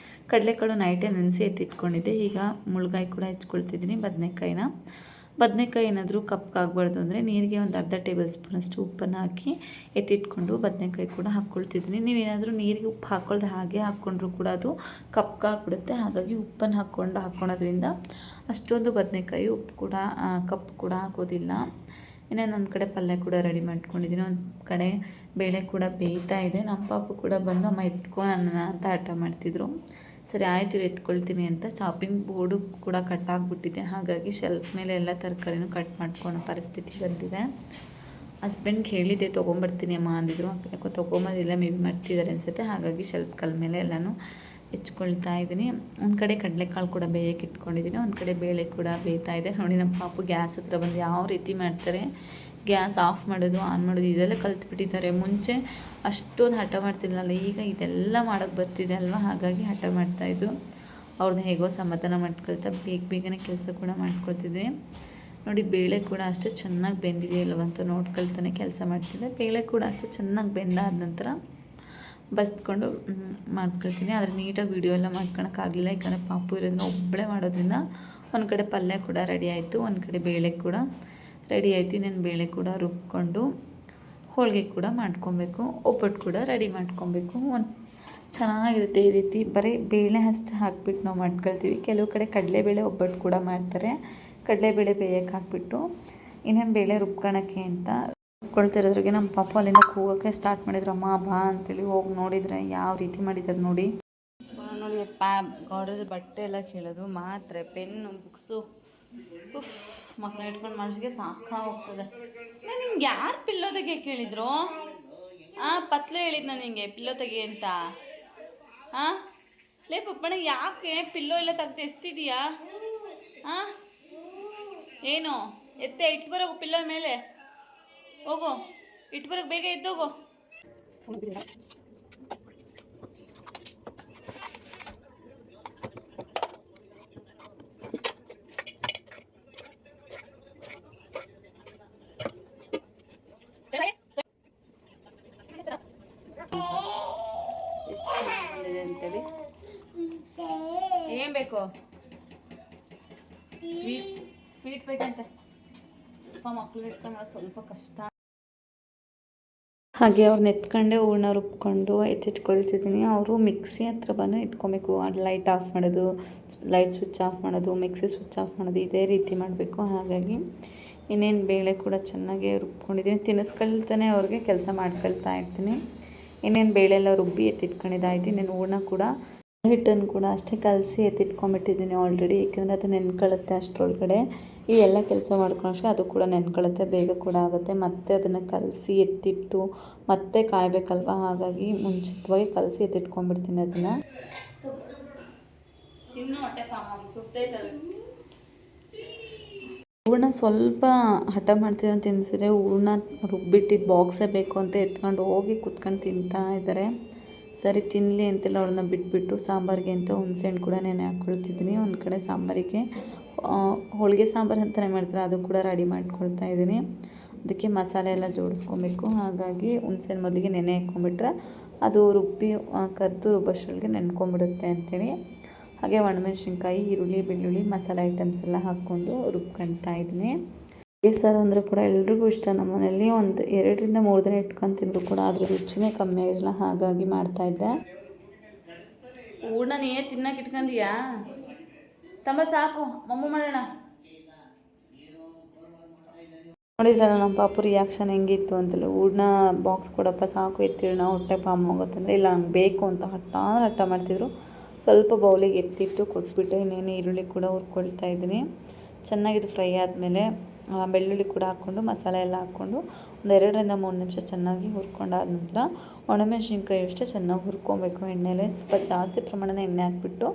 ಕಡಲೆಕಾಳು ನೈಟೇ ನೆನೆಸಿ ಎತ್ತಿಟ್ಕೊಂಡಿದ್ದೆ, ಈಗ ಮುಳ್ಗಾಯಿ ಕೂಡ ಹೆಚ್ಕೊಳ್ತಿದ್ದೀನಿ. ಬದನೆಕಾಯಿ ಏನಾದರೂ ಕಪ್ಪಾಗಬಾರ್ದು ಅಂದರೆ ನೀರಿಗೆ ಒಂದು ಅರ್ಧ ಟೇಬಲ್ ಸ್ಪೂನಷ್ಟು ಉಪ್ಪನ್ನು ಹಾಕಿ ಎತ್ತಿಟ್ಕೊಂಡು ಬದನೆಕಾಯಿ ಕೂಡ ಹಾಕ್ಕೊಳ್ತಿದ್ದೀನಿ. ನೀವೇನಾದರೂ ನೀರಿಗೆ ಉಪ್ಪು ಹಾಕ್ಕೊಳ್ದೆ ಹಾಗೆ ಹಾಕ್ಕೊಂಡ್ರೂ ಕೂಡ ಅದು ಕಪ್ಪಾಗ್ಬಿಡುತ್ತೆ. ಹಾಗಾಗಿ ಉಪ್ಪನ್ನು ಹಾಕ್ಕೊಳೋದ್ರಿಂದ ಅಷ್ಟೊಂದು ಬದನೆಕಾಯಿ ಉಪ್ಪು ಕೂಡ ಕಪ್ಪು ಕೂಡ ಆಗೋದಿಲ್ಲ. ಇನ್ನೇನು ಒಂದು ಕಡೆ ಪಲ್ಯ ಕೂಡ ರೆಡಿ ಮಾಡ್ಕೊಂಡಿದ್ದೀನಿ, ಒಂದು ಕಡೆ ಬೇಳೆ ಕೂಡ ಬೇಯ್ತಾ ಇದೆ. ನಮ್ಮ ಪಾಪು ಕೂಡ ಬಂದು ಅಮ್ಮ ಎತ್ಕೊಳ್ಳೋಣ ಅಂತ ಹಠ ಮಾಡ್ತಿದ್ರು. ಸರಿ ಆಯ್ತು ಎತ್ಕೊಳ್ತೀನಿ ಅಂತ ಚಾಪಿಂಗ್ ಬೋರ್ಡು ಕೂಡ ಕಟ್ಟಾಗ್ಬಿಟ್ಟಿದೆ. ಹಾಗಾಗಿ ಶೆಲ್ಫ್ ಮೇಲೆ ಎಲ್ಲ ತರಕಾರಿನೂ ಕಟ್ ಮಾಡ್ಕೊಳ್ಳೋ ಪರಿಸ್ಥಿತಿ ಬಂದಿದೆ. ಹಸ್ಬೆಂಡ್ಗೆ ಹೇಳಿದ್ದೆ ತೊಗೊಂಬರ್ತೀನಿ ಅಮ್ಮ ಅಂದಿದ್ರು, ಯಾಕೋ ತೊಗೊಂಬಂದಿಲ್ಲ, ಮೇ ಬಿ ಮರ್ತಿದ್ದಾರೆ ಅನಿಸುತ್ತೆ. ಹಾಗಾಗಿ ಶೆಲ್ಫ್ ಕಲ್ ಮೇಲೆ ಎಲ್ಲನೂ ಹೆಚ್ಕೊಳ್ತಾ ಇದ್ದೀನಿ. ಒಂದು ಕಡೆ ಕಡಲೆಕಾಳು ಕೂಡ ಬೇಯಕ್ಕೆ ಇಟ್ಕೊಂಡಿದ್ದೀನಿ, ಒಂದು ಕಡೆ ಬೇಳೆ ಕೂಡ ಬೇಯ್ತಾ ಇದೆ. ನೋಡಿ ನಮ್ಮ ಪಾಪು ಗ್ಯಾಸ್ ಹತ್ರ ಬಂದು ಯಾವ ರೀತಿ ಮಾಡ್ತಾರೆ, ಗ್ಯಾಸ್ ಆಫ್ ಮಾಡೋದು ಆನ್ ಮಾಡೋದು ಇದೆಲ್ಲ ಕಲ್ತ್ಬಿಟ್ಟಿದ್ದಾರೆ. ಮುಂಚೆ ಅಷ್ಟೊಂದು ಹಠ ಮಾಡ್ತಿರಲಿಲ್ಲ, ಈಗ ಇದೆಲ್ಲ ಮಾಡೋಕ್ಕೆ ಬರ್ತಿದೆ ಅಲ್ವ, ಹಾಗಾಗಿ ಹಠ ಮಾಡ್ತಾಯಿದ್ರು. ಅವ್ರನ್ನ ಹೇಗೋ ಸಮಾಧಾನ ಮಾಡ್ಕೊಳ್ತಾ ಬೇಗನೆ ಕೆಲಸ ಕೂಡ ಮಾಡ್ಕೊಳ್ತಿದ್ದೆ. ನೋಡಿ ಬೇಳೆ ಕೂಡ ಅಷ್ಟೇ ಚೆನ್ನಾಗಿ ಬೆಂದಿದೆಯಲ್ವಂತ ನೋಡ್ಕೊಳ್ತಾನೆ ಕೆಲಸ ಮಾಡ್ತಿದ್ದೆ. ಬೇಳೆ ಕೂಡ ಅಷ್ಟೇ ಚೆನ್ನಾಗಿ ಬೆಂದಾದ ನಂತರ ಬಸ್ಕೊಂಡು ಮಾಡ್ಕೊಳ್ತೀನಿ. ಆದರೆ ನೀಟಾಗಿ ವೀಡಿಯೋ ಎಲ್ಲ ಮಾಡ್ಕೊಳಕ್ಕಾಗಲಿಲ್ಲ, ಯಾಕಂದರೆ ಪಾಪು ಇರೋದನ್ನ ಒಬ್ಬಳೇ ಮಾಡೋದ್ರಿಂದ. ಒಂದು ಕಡೆ ಪಲ್ಯ ಕೂಡ ರೆಡಿ ಆಯಿತು, ಒಂದು ಕಡೆ ಬೇಳೆ ಕೂಡ ರೆಡಿ ಆಯಿತು. ನಾನು ಬೇಳೆ ಕೂಡ ರುಬ್ಕೊಂಡು ಹೋಳಿಗೆ ಕೂಡ ಮಾಡ್ಕೊಬೇಕು, ಒಬ್ಬಟ್ಟು ಕೂಡ ರೆಡಿ ಮಾಡ್ಕೊಬೇಕು. ಚೆನ್ನಾಗಿರುತ್ತೆ ಈ ರೀತಿ. ಬರೀ ಬೇಳೆ ಅಷ್ಟು ಹಾಕ್ಬಿಟ್ಟು ನಾವು ಮಾಡ್ಕೊಳ್ತೀವಿ. ಕೆಲವು ಕಡೆ ಕಡಲೆಬೇಳೆ ಒಬ್ಬಟ್ಟು ಕೂಡ ಮಾಡ್ತಾರೆ, ಕಡಲೆಬೇಳೆ ಬೇಯಕ್ಕೆ ಹಾಕ್ಬಿಟ್ಟು. ಇನ್ನೇನು ಬೇಳೆ ರುಬ್ಕೊಳಕ್ಕೆ ಅಂತ ರುಬ್ಕೊಳ್ತಿರೋದ್ರಿಗೆ ನಮ್ಮ ಪಾಪ ಅಲ್ಲಿಂದ ಕೂಗೋಕ್ಕೆ ಸ್ಟಾರ್ಟ್ ಮಾಡಿದ್ರು, ಅಮ್ಮ ಬಾ ಅಂತೇಳಿ. ಹೋಗಿ ನೋಡಿದರೆ ಯಾವ ರೀತಿ ಮಾಡಿದ್ದಾರೆ ನೋಡಿ. ನೋಡಿ ಗಾರ್ಡರ್ ಬಟ್ಟೆ ಎಲ್ಲ ಕೇಳೋದು, ಮಾತ್ರೆ ಪೆನ್ನು ಬುಕ್ಸು, ಮಕ್ಕಳು ಇಟ್ಕೊಂಡು ಮನುಷ್ಯಗೆ ಹೋಗ್ತದೆ. ನಿಂಗೆ ಯಾರು ಪಿಲ್ಲೋ ತೆಗೆ ಕೇಳಿದ್ರು? ಪತ್ಲೆ ಹೇಳಿದ್ ನಾನು ನಿಂಗೆ ಪಿಲ್ಲೋ ತೆಗಿ ಅಂತ. ಲೇ ಪಪ್ಪಣ್ಣ ಯಾಕೆ ಪಿಲ್ಲೋ ಎಲ್ಲ ತೆಗ್ದು ಎಸ್ತಿದೀಯಾ? ಏನು ಎತ್ತೆ ಇಟ್ಬರೋಗು ಪಿಲ್ಲೋ ಮೇಲೆ, ಹೋಗು ಇಟ್ಬರೋಕೆ ಬೇಗ ಎದ್ದೋಗು. ಅಂತೇಳಿ ಏನು ಬೇಕು? ಸ್ವೀಟ್ ಬೇಕಂತೆ. ಮಕ್ಕಳು ಇಟ್ಕೊಂಡು ಸ್ವಲ್ಪ ಕಷ್ಟ. ಹಾಗೆ ಅವ್ರನ್ನ ಎತ್ಕೊಂಡೆ ಹೂರ್ಣ ರುಬ್ಕೊಂಡು ಎತ್ತಿಟ್ಕೊಳ್ತಿದ್ದೀನಿ. ಅವರು ಮಿಕ್ಸಿ ಹತ್ರ ಬಂದು ಎತ್ಕೊಬೇಕು. ಲೈಟ್ ಆಫ್ ಮಾಡೋದು, ಲೈಟ್ ಸ್ವಿಚ್ ಆಫ್ ಮಾಡೋದು, ಮಿಕ್ಸಿ ಸ್ವಿಚ್ ಆಫ್ ಮಾಡೋದು, ಇದೇ ರೀತಿ ಮಾಡಬೇಕು. ಹಾಗಾಗಿ ಇನ್ನೇನು ಬೇಳೆ ಕೂಡ ಚೆನ್ನಾಗಿ ರುಬ್ಕೊಂಡಿದ್ದೀನಿ. ತಿನ್ನಿಸ್ಕೊಳ್ತಾನೆ ಅವ್ರಿಗೆ ಕೆಲಸ ಮಾಡ್ಕೊಳ್ತಾ ಇರ್ತೀನಿ. ಇನ್ನೇನು ಬೇಳೆ ಎಲ್ಲ ರುಬ್ಬಿ ಎತ್ತಿಟ್ಕೊಂಡಿದ್ದಾಯ್ತು. ಇನ್ನೇನು ಹೂರ್ಣ ಕೂಡ ಹಿಟ್ಟನ್ನು ಕೂಡ ಅಷ್ಟೇ ಕಲಸಿ ಎತ್ತಿಟ್ಕೊಂಡ್ಬಿಟ್ಟಿದ್ದೀನಿ ಆಲ್ರೆಡಿ, ಏಕೆಂದರೆ ಅದು ನೆನ್ಕೊಳ್ಳುತ್ತೆ ಅಷ್ಟರೊಳಗಡೆ. ಈ ಎಲ್ಲ ಕೆಲಸ ಮಾಡ್ಕೊಂಡಷ್ಟೇ ಅದು ಕೂಡ ನೆನ್ಕೊಳ್ಳುತ್ತೆ, ಬೇಗ ಕೂಡ ಆಗುತ್ತೆ. ಮತ್ತೆ ಅದನ್ನು ಕಲಸಿ ಎತ್ತಿಟ್ಟು ಮತ್ತೆ ಕಾಯಬೇಕಲ್ವ, ಹಾಗಾಗಿ ಮುಂಚಿತವಾಗಿ ಕಲಸಿ ಎತ್ತಿಟ್ಕೊಂಡ್ಬಿಡ್ತೀನಿ ಅದನ್ನು. ಹೂರ್ಣ ಸ್ವಲ್ಪ ಹಠ ಮಾಡ್ತೀರ ಅಂತ ಅನಿಸಿದ್ರೆ ಹೂರ್ಣ ರುಬ್ಬಿಟ್ಟಿದ್ದು ಬಾಕ್ಸೇ ಬೇಕು ಅಂತ ಎತ್ಕೊಂಡು ಹೋಗಿ ಕುತ್ಕೊಂಡು ತಿಂತಾ ಇದ್ದಾರೆ. ಸರಿ ತಿನ್ನಲಿ ಅಂತೆಲ್ಲ ಅವ್ರನ್ನ ಬಿಟ್ಬಿಟ್ಟು ಸಾಂಬಾರಿಗೆ ಅಂತ ಹುಣಸೆಹಣ್ಣು ಕೂಡ ನೆನೆ ಹಾಕ್ಕೊಳ್ತಿದ್ದೀನಿ. ಒಂದು ಕಡೆ ಸಾಂಬಾರಿಗೆ ಹೋಳಿಗೆ ಸಾಂಬಾರು ಅಂತಲೇ ಮಾಡ್ತಾರೆ, ಅದು ಕೂಡ ರೆಡಿ ಮಾಡ್ಕೊಳ್ತಾ ಇದ್ದೀನಿ. ಅದಕ್ಕೆ ಮಸಾಲೆ ಎಲ್ಲ ಜೋಡಿಸ್ಕೊಬೇಕು. ಹಾಗಾಗಿ ಹುಣ್ಸೆಹಣ್ಣು ಮೊದಲಿಗೆ ನೆನೆ ಹಾಕ್ಕೊಂಬಿಟ್ರೆ ಅದು ರುಬ್ಬಿ ಕರೆದು ರುಬ್ಬಷ್ಟೊಳಗೆ ನೆನ್ಕೊಂಬಿಡುತ್ತೆ ಅಂಥೇಳಿ. ಹಾಗೆ ಒಣಮೆಣ್ಸಿನ್ಕಾಯಿ, ಈರುಳ್ಳಿ, ಬೆಳ್ಳುಳ್ಳಿ, ಮಸಾಲೆ ಐಟಮ್ಸ್ ಎಲ್ಲ ಹಾಕ್ಕೊಂಡು ರುಬ್ಕೊಳ್ತಾ ಇದ್ದೀನಿ. ನುಗ್ಗೆ ಸಾರು ಅಂದರೆ ಕೂಡ ಎಲ್ರಿಗೂ ಇಷ್ಟ. ನಮ್ಮ ಮನೆಯಲ್ಲಿ ಒಂದು 2ರಿಂದ 3 ದಿನ ಇಟ್ಕೊಂಡು ತಿಂದರೂ ಕೂಡ ಅದ್ರ ರುಚಿನೇ ಕಮ್ಮಿ ಆಗಿರಲ್ಲ. ಹಾಗಾಗಿ ಮಾಡ್ತಾಯಿದ್ದೆ. ಹೂರ್ಣ ನೀನೇ ತಿನ್ನಕ್ಕೆ ಇಟ್ಕೊಂಡಿಯಾ ತಮ್ಮ? ಸಾಕು, ಮಮ್ಮು ಮಾಡೋಣ. ನೋಡಿದ್ರಲ್ಲ ನಮ್ಮ ಪಾಪು ರಿಯಾಕ್ಷನ್ ಹೆಂಗಿತ್ತು ಅಂತೇಳಿ. ಹೂರ್ಣ ಬಾಕ್ಸ್ ಕೊಡಪ್ಪ, ಸಾಕು ಎತ್ತಿಡೋಣ, ಹೊಟ್ಟೆ ಪಾಮ್ ಹೋಗುತ್ತಂದರೆ ಇಲ್ಲ ನಂಗೆ ಬೇಕು ಅಂತ ಹಠ ಮಾಡ್ತಿದ್ರು. ಸ್ವಲ್ಪ ಬೌಲಿಗೆ ಎತ್ತಿಟ್ಟು ಕೊಟ್ಬಿಟ್ಟೆ. ಇನ್ನೇನು ಈರುಳ್ಳಿ ಕೂಡ ಹುರ್ಕೊಳ್ತಾ ಇದ್ದೀನಿ. ಚೆನ್ನಾಗಿದು ಫ್ರೈ ಆದಮೇಲೆ ಬೆಳ್ಳುಳ್ಳಿ ಕೂಡ ಹಾಕ್ಕೊಂಡು ಮಸಾಲೆ ಎಲ್ಲ ಹಾಕ್ಕೊಂಡು ಒಂದು 2ರಿಂದ 3 ನಿಮಿಷ ಚೆನ್ನಾಗಿ ಹುರ್ಕೊಂಡಾದ ನಂತರ ಒಣಮೆಣ್ಸಿನ್ಕಾಯಿ ಅಷ್ಟೇ ಚೆನ್ನಾಗಿ ಹುರ್ಕೊಬೇಕು ಎಣ್ಣೆಲೆ. ಸ್ವಲ್ಪ ಜಾಸ್ತಿ ಪ್ರಮಾಣದ ಎಣ್ಣೆ ಹಾಕ್ಬಿಟ್ಟು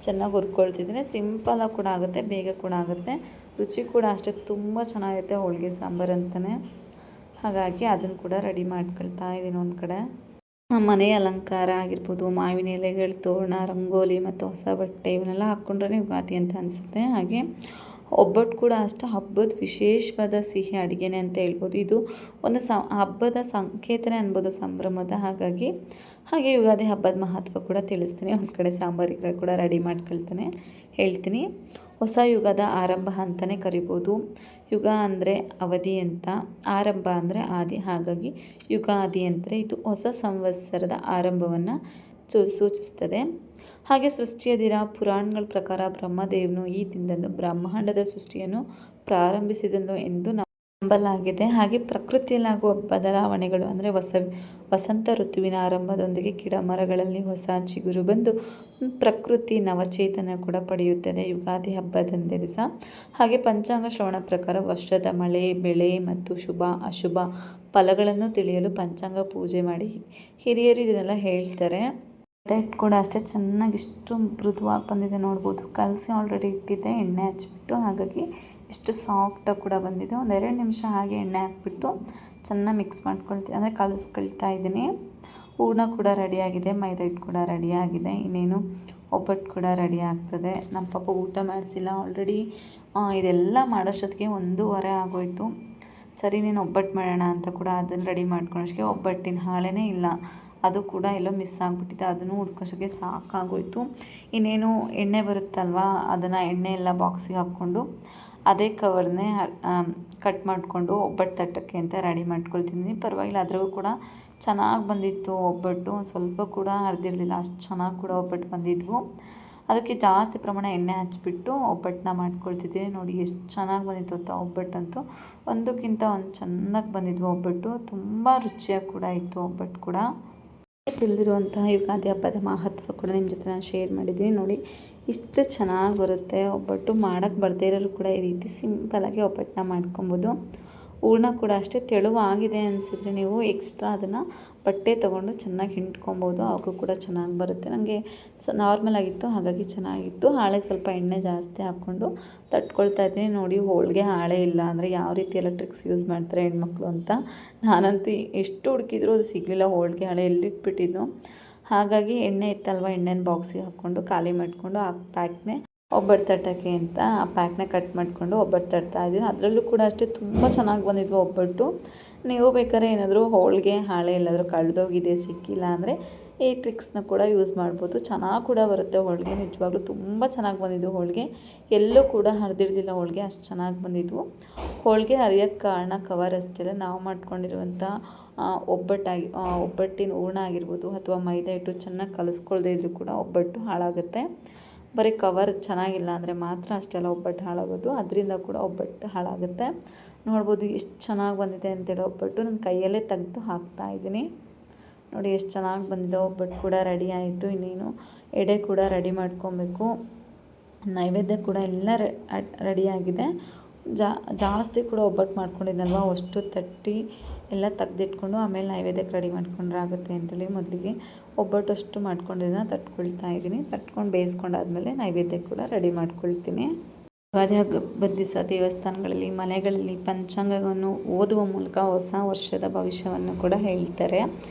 ಚೆನ್ನಾಗಿ ಹುರ್ಕೊಳ್ತಿದ್ದೀನಿ. ಸಿಂಪಲಾಗಿ ಕೂಡ ಆಗುತ್ತೆ, ಬೇಗ ಕೂಡ ಆಗುತ್ತೆ, ರುಚಿ ಕೂಡ ಅಷ್ಟೇ ತುಂಬ ಚೆನ್ನಾಗಿರುತ್ತೆ ಹೋಳಿಗೆ ಸಾಂಬಾರು ಅಂತಲೇ. ಹಾಗಾಗಿ ಅದನ್ನು ಕೂಡ ರೆಡಿ ಮಾಡ್ಕೊಳ್ತಾ ಇದ್ದೀನಿ ಒಂದು ಕಡೆ. ಮನೆಯ ಅಲಂಕಾರ ಆಗಿರ್ಬೋದು, ಮಾವಿನ ಎಲೆಗಳು, ತೋರಣ, ರಂಗೋಲಿ ಮತ್ತು ಹೊಸ ಬಟ್ಟೆ ಇವನ್ನೆಲ್ಲ ಹಾಕ್ಕೊಂಡ್ರೆ ಯುಗಾದಿ ಅಂತ ಅನಿಸುತ್ತೆ. ಹಾಗೆ ಒಬ್ಬಟ್ಟು ಕೂಡ ಅಷ್ಟೇ ಹಬ್ಬದ ವಿಶೇಷವಾದ ಸಿಹಿ ಅಡುಗೆನೇ ಅಂತ ಹೇಳ್ಬೋದು. ಇದು ಒಂದು ಹಬ್ಬದ ಸಂಕೇತನೇ ಅನ್ಬೋದು, ಸಂಭ್ರಮದ. ಹಾಗೆ ಯುಗಾದಿ ಹಬ್ಬದ ಮಹತ್ವ ಕೂಡ ತಿಳಿಸ್ತೀನಿ. ಒಂದು ಕಡೆ ಸಾಂಬಾರಿಗೆ ಕೂಡ ರೆಡಿ ಹೇಳ್ತೀನಿ. ಹೊಸ ಯುಗದ ಆರಂಭ ಅಂತಲೇ ಕರಿಬೋದು. ಯುಗ ಅಂದರೆ ಅವಧಿ ಅಂತ, ಆರಂಭ ಅಂದರೆ ಆದಿ. ಹಾಗಾಗಿ ಯುಗಾದಿ ಅಂದರೆ ಇದು ಹೊಸ ಸಂವತ್ಸರದ ಆರಂಭವನ್ನು ಸೂಚಿಸ್ತದೆ. ಹಾಗೆ ಸೃಷ್ಟಿಯ ದಿನ ಪುರಾಣಗಳ ಪ್ರಕಾರ ಬ್ರಹ್ಮದೇವನು ಈ ದಿನದಂದು ಬ್ರಹ್ಮಾಂಡದ ಸೃಷ್ಟಿಯನ್ನು ಪ್ರಾರಂಭಿಸಿದನು ಎಂದು ನಂಬಲಾಗಿದೆ. ಹಾಗೆ ಪ್ರಕೃತಿಯಲ್ಲಾಗುವ ಬದಲಾವಣೆಗಳು ಅಂದರೆ ವಸಂತ ಋತುವಿನ ಆರಂಭದೊಂದಿಗೆ ಗಿಡ ಮರಗಳಲ್ಲಿ ಹೊಸ ಚಿಗುರು ಬಂದು ಪ್ರಕೃತಿ ನವಚೇತನ ಕೂಡ ಪಡೆಯುತ್ತದೆ ಯುಗಾದಿ ಹಬ್ಬದಂದೇ ದಿವಸ. ಹಾಗೆ ಪಂಚಾಂಗ ಶ್ರವಣ ಪ್ರಕಾರ ವರ್ಷದ ಮಳೆ, ಬೆಳೆ ಮತ್ತು ಶುಭ ಅಶುಭ ಫಲಗಳನ್ನು ತಿಳಿಯಲು ಪಂಚಾಂಗ ಪೂಜೆ ಮಾಡಿ ಹಿರಿಯರು ಇದನ್ನೆಲ್ಲ ಹೇಳ್ತಾರೆ. ಹಿಟ್ಟು ಕೂಡ ಅಷ್ಟೇ ಚೆನ್ನಾಗಿ ಇಷ್ಟು ಮೃದುವಾಗಿ ಬಂದಿದೆ ನೋಡ್ಬೋದು. ಕಲಸಿ ಆಲ್ರೆಡಿ ಇಟ್ಟಿದ್ದೆ ಎಣ್ಣೆ ಹಚ್ಬಿಟ್ಟು, ಹಾಗಾಗಿ ಇಷ್ಟು ಸಾಫ್ಟಾಗಿ ಕೂಡ ಬಂದಿದೆ. ಒಂದು 2 ನಿಮಿಷ ಹಾಗೆ ಎಣ್ಣೆ ಹಾಕ್ಬಿಟ್ಟು ಚೆನ್ನಾಗಿ ಮಿಕ್ಸ್ ಅಂದರೆ ಕಲಿಸ್ಕೊಳ್ತಾ ಇದ್ದೀನಿ. ಹೂರ್ಣ ಕೂಡ ರೆಡಿಯಾಗಿದೆ, ಮೈದಾ ಹಿಟ್ಟು ಕೂಡ ರೆಡಿಯಾಗಿದೆ. ಇನ್ನೇನು ಒಬ್ಬಟ್ಟು ಕೂಡ ರೆಡಿ ಆಗ್ತದೆ. ನಮ್ಮ ಪಾಪ ಊಟ ಮಾಡಿಸಿಲ್ಲ ಆಲ್ರೆಡಿ. ಇದೆಲ್ಲ ಮಾಡೋಷ್ಟೊತ್ತಿಗೆ 1:15 ಆಗೋಯಿತು. ಸರಿ ನೀನು ಒಬ್ಬಟ್ಟು ಮಾಡೋಣ ಅಂತ ಕೂಡ ಅದನ್ನು ರೆಡಿ ಮಾಡ್ಕೊಳ್ಳೋಷ್ಟಕ್ಕೆ ಒಬ್ಬಟ್ಟಿನ ಹಾಳೆನೇ ಇಲ್ಲ, ಅದು ಕೂಡ ಎಲ್ಲೋ ಮಿಸ್ ಆಗಿಬಿಟ್ಟಿದೆ. ಅದನ್ನು ಹುಡ್ಕೋಷ್ಟಕ್ಕೆ ಸಾಕಾಗೋಯಿತು. ಇನ್ನೇನು ಎಣ್ಣೆ ಬರುತ್ತಲ್ವ, ಅದನ್ನು ಎಣ್ಣೆ ಎಲ್ಲ ಬಾಕ್ಸಿಗೆ ಹಾಕ್ಕೊಂಡು ಅದೇ ಕವರ್ನೇ ಕಟ್ ಮಾಡಿಕೊಂಡು ಒಬ್ಬಟ್ಟು ತಟ್ಟಕ್ಕೆ ಅಂತ ರೆಡಿ ಮಾಡ್ಕೊಳ್ತೀನಿ. ಪರವಾಗಿಲ್ಲ, ಅದ್ರಾಗೂ ಕೂಡ ಚೆನ್ನಾಗಿ ಬಂದಿತ್ತು ಒಬ್ಬಟ್ಟು. ಒಂದು ಸ್ವಲ್ಪ ಕೂಡ ಹರಿದಿರಲಿಲ್ಲ, ಅಷ್ಟು ಚೆನ್ನಾಗಿ ಕೂಡ ಒಬ್ಬಟ್ಟು ಬಂದಿದ್ವು. ಅದಕ್ಕೆ ಜಾಸ್ತಿ ಪ್ರಮಾಣ ಎಣ್ಣೆ ಹಚ್ಬಿಟ್ಟು ಒಬ್ಬಟ್ಟನ್ನ ಮಾಡ್ಕೊಳ್ತಿದ್ದೀನಿ. ನೋಡಿ ಎಷ್ಟು ಚೆನ್ನಾಗಿ ಬಂದಿತ್ತು ಅಂತ ಒಬ್ಬಟ್ಟಂತೂ, ಒಂದಕ್ಕಿಂತ ಒಂದು ಚೆನ್ನಾಗಿ ಬಂದಿದ್ವು ಒಬ್ಬಟ್ಟು. ತುಂಬ ರುಚಿಯಾಗಿ ಕೂಡ ಇತ್ತು ಒಬ್ಬಟ್ಟು ಕೂಡ. ತಿಳಿದಿರುವಂತಹ ಯುಗಾದಿ ಹಬ್ಬದ ಮಹತ್ವ ಕೂಡ ನಿಮ್ಮ ಜೊತೆ ನಾನು ಶೇರ್ ಮಾಡಿದ್ದೀನಿ. ನೋಡಿ ಇಷ್ಟು ಚೆನ್ನಾಗಿ ಬರುತ್ತೆ ಒಬ್ಬಟ್ಟು. ಮಾಡೋಕ್ಕೆ ಬರ್ದೇ ಇರೋರು ಕೂಡ ಈ ರೀತಿ ಸಿಂಪಲಾಗಿ ಒಬ್ಬಟ್ಟನ್ನ ಮಾಡ್ಕೊಬೋದು. ಹೂರ್ಣ ಕೂಡ ಅಷ್ಟೇ ತೆಳುವಾಗಿದೆ ಅನಿಸಿದ್ರೆ ನೀವು ಎಕ್ಸ್ಟ್ರಾ ಅದನ್ನು ಬಟ್ಟೆ ತೊಗೊಂಡು ಚೆನ್ನಾಗಿ ಹಿಂಡ್ಕೊಬೋದು, ಅವಕ್ಕೂ ಕೂಡ ಚೆನ್ನಾಗಿ ಬರುತ್ತೆ. ನನಗೆ ನಾರ್ಮಲ್ ಆಗಿತ್ತು, ಹಾಗಾಗಿ ಚೆನ್ನಾಗಿತ್ತು. ಹಾಳೆಗೆ ಸ್ವಲ್ಪ ಎಣ್ಣೆ ಜಾಸ್ತಿ ಹಾಕ್ಕೊಂಡು ತಟ್ಕೊಳ್ತಾ ಇದ್ದೀನಿ. ನೋಡಿ ಹೋಳಿಗೆ ಹಾಳೆ ಇಲ್ಲ ಅಂದರೆ ಯಾವ ರೀತಿ ಎಲ್ಲ ಟ್ರಿಕ್ಸ್ ಯೂಸ್ ಮಾಡ್ತಾರೆ ಹೆಣ್ಮಕ್ಳು ಅಂತ. ನಾನಂತೂ ಎಷ್ಟು ಹುಡುಕಿದ್ರು ಅದು ಸಿಗಲಿಲ್ಲ, ಹೋಳಿಗೆ ಹಾಳೆ ಎಲ್ಲಿಟ್ಬಿಟ್ಟಿದ್ನು. ಹಾಗಾಗಿ ಎಣ್ಣೆ ಇತ್ತಲ್ವ, ಎಣ್ಣೆನ ಬಾಕ್ಸಿಗೆ ಹಾಕ್ಕೊಂಡು ಖಾಲಿ ಮಾಡಿಕೊಂಡು ಆ ಪ್ಯಾಕ್ನೇ ಒಬ್ಬಟ್ಟು ತಟ್ಟಕ್ಕೆ ಅಂತ ಆ ಪ್ಯಾಕ್ನ ಕಟ್ ಮಾಡಿಕೊಂಡು ಒಬ್ಬಟ್ಟು ತಟ್ತಾ ಇದ್ದೀನಿ. ಅದರಲ್ಲೂ ಕೂಡ ಅಷ್ಟೇ ತುಂಬ ಚೆನ್ನಾಗಿ ಬಂದಿದ್ವು ಒಬ್ಬಟ್ಟು. ನೀವು ಬೇಕಾದ್ರೆ ಏನಾದರೂ ಹೋಳಿಗೆ ಹಾಳೆ ಎಲ್ಲಾದರೂ ಕಳೆದೋಗಿದೆ, ಸಿಕ್ಕಿಲ್ಲ ಅಂದರೆ ಈ ಟ್ರಿಕ್ಸ್ನ ಕೂಡ ಯೂಸ್ ಮಾಡ್ಬೋದು. ಚೆನ್ನಾಗಿ ಕೂಡ ಬರುತ್ತೆ ಹೋಳಿಗೆ. ನಿಜವಾಗ್ಲೂ ತುಂಬ ಚೆನ್ನಾಗಿ ಬಂದಿದ್ವು ಹೋಳಿಗೆ. ಎಲ್ಲೂ ಕೂಡ ಹರಿದಿಡ್ದಿಲ್ಲ ಹೋಳಿಗೆ, ಅಷ್ಟು ಚೆನ್ನಾಗಿ ಬಂದಿದ್ವು. ಹೋಳಿಗೆ ಹರಿಯೋಕ್ಕೆ ಕಾರಣ ಕವರ್ ಅಷ್ಟೇ. ನಾವು ಮಾಡ್ಕೊಂಡಿರುವಂಥ ಒಬ್ಬಟ್ಟಿನ ಹೂರ್ಣ ಆಗಿರ್ಬೋದು ಅಥವಾ ಮೈದಾ ಹಿಟ್ಟು ಚೆನ್ನಾಗಿ ಕಲಿಸ್ಕೊಳ್ದೇ ಇದ್ರೂ ಕೂಡ ಒಬ್ಬಟ್ಟು ಹಾಳಾಗುತ್ತೆ. ಬರೀ ಕವರ್ ಚೆನ್ನಾಗಿಲ್ಲ ಅಂದರೆ ಮಾತ್ರ ಅಷ್ಟೆಲ್ಲ ಒಬ್ಬಟ್ಟು ಹಾಳಾಗೋದು, ಅದರಿಂದ ಕೂಡ ಒಬ್ಬಟ್ಟು ಹಾಳಾಗುತ್ತೆ. ನೋಡ್ಬೋದು ಎಷ್ಟು ಚೆನ್ನಾಗಿ ಬಂದಿದೆ ಅಂತೇಳಿ ಒಬ್ಬಟ್ಟು. ನನ್ನ ಕೈಯಲ್ಲೇ ತೆಗೆದು ಹಾಕ್ತಾಯಿದ್ದೀನಿ. ನೋಡಿ ಎಷ್ಟು ಚೆನ್ನಾಗಿ ಬಂದಿದೆ. ಒಬ್ಬಟ್ಟು ಕೂಡ ರೆಡಿ ಆಯಿತು. ಇನ್ನೇನು ಎಡೆ ಕೂಡ ರೆಡಿ ಮಾಡ್ಕೊಬೇಕು. ನೈವೇದ್ಯ ಕೂಡ ಎಲ್ಲ ರೆಡಿಯಾಗಿದೆ. ಜಾಸ್ತಿ ಕೂಡ ಒಬ್ಬಟ್ಟು ಮಾಡ್ಕೊಂಡಿದ್ದಲ್ವ, ಅಷ್ಟು ತಟ್ಟಿ ಎಲ್ಲ ತೆಗೆದಿಟ್ಕೊಂಡು ಆಮೇಲೆ ನೈವೇದ್ಯಕ್ಕೆ ರೆಡಿ ಮಾಡ್ಕೊಂಡ್ರೆ ಆಗುತ್ತೆ ಅಂತೇಳಿ ಮೊದಲಿಗೆ ಒಬ್ಬಟ್ಟು ಅಷ್ಟು ಮಾಡ್ಕೊಂಡಿದ್ದನ್ನ ತಟ್ಕೊಳ್ತಾ ಇದ್ದೀನಿ. ತಟ್ಕೊಂಡು ಬೇಯಿಸ್ಕೊಂಡಾದ್ಮೇಲೆ ನೈವೇದ್ಯ ಕೂಡ ರೆಡಿ ಮಾಡ್ಕೊಳ್ತೀನಿ. ಯುಗಾದಿ ಹಬ್ಬದ ದಿವಸ ದೇವಸ್ಥಾನಗಳಲ್ಲಿ, ಮನೆಗಳಲ್ಲಿ ಪಂಚಾಂಗವನ್ನು ಓದುವ ಮೂಲಕ ಹೊಸ ವರ್ಷದ ಭವಿಷ್ಯವನ್ನು ಕೂಡ ಹೇಳ್ತಾರೆ.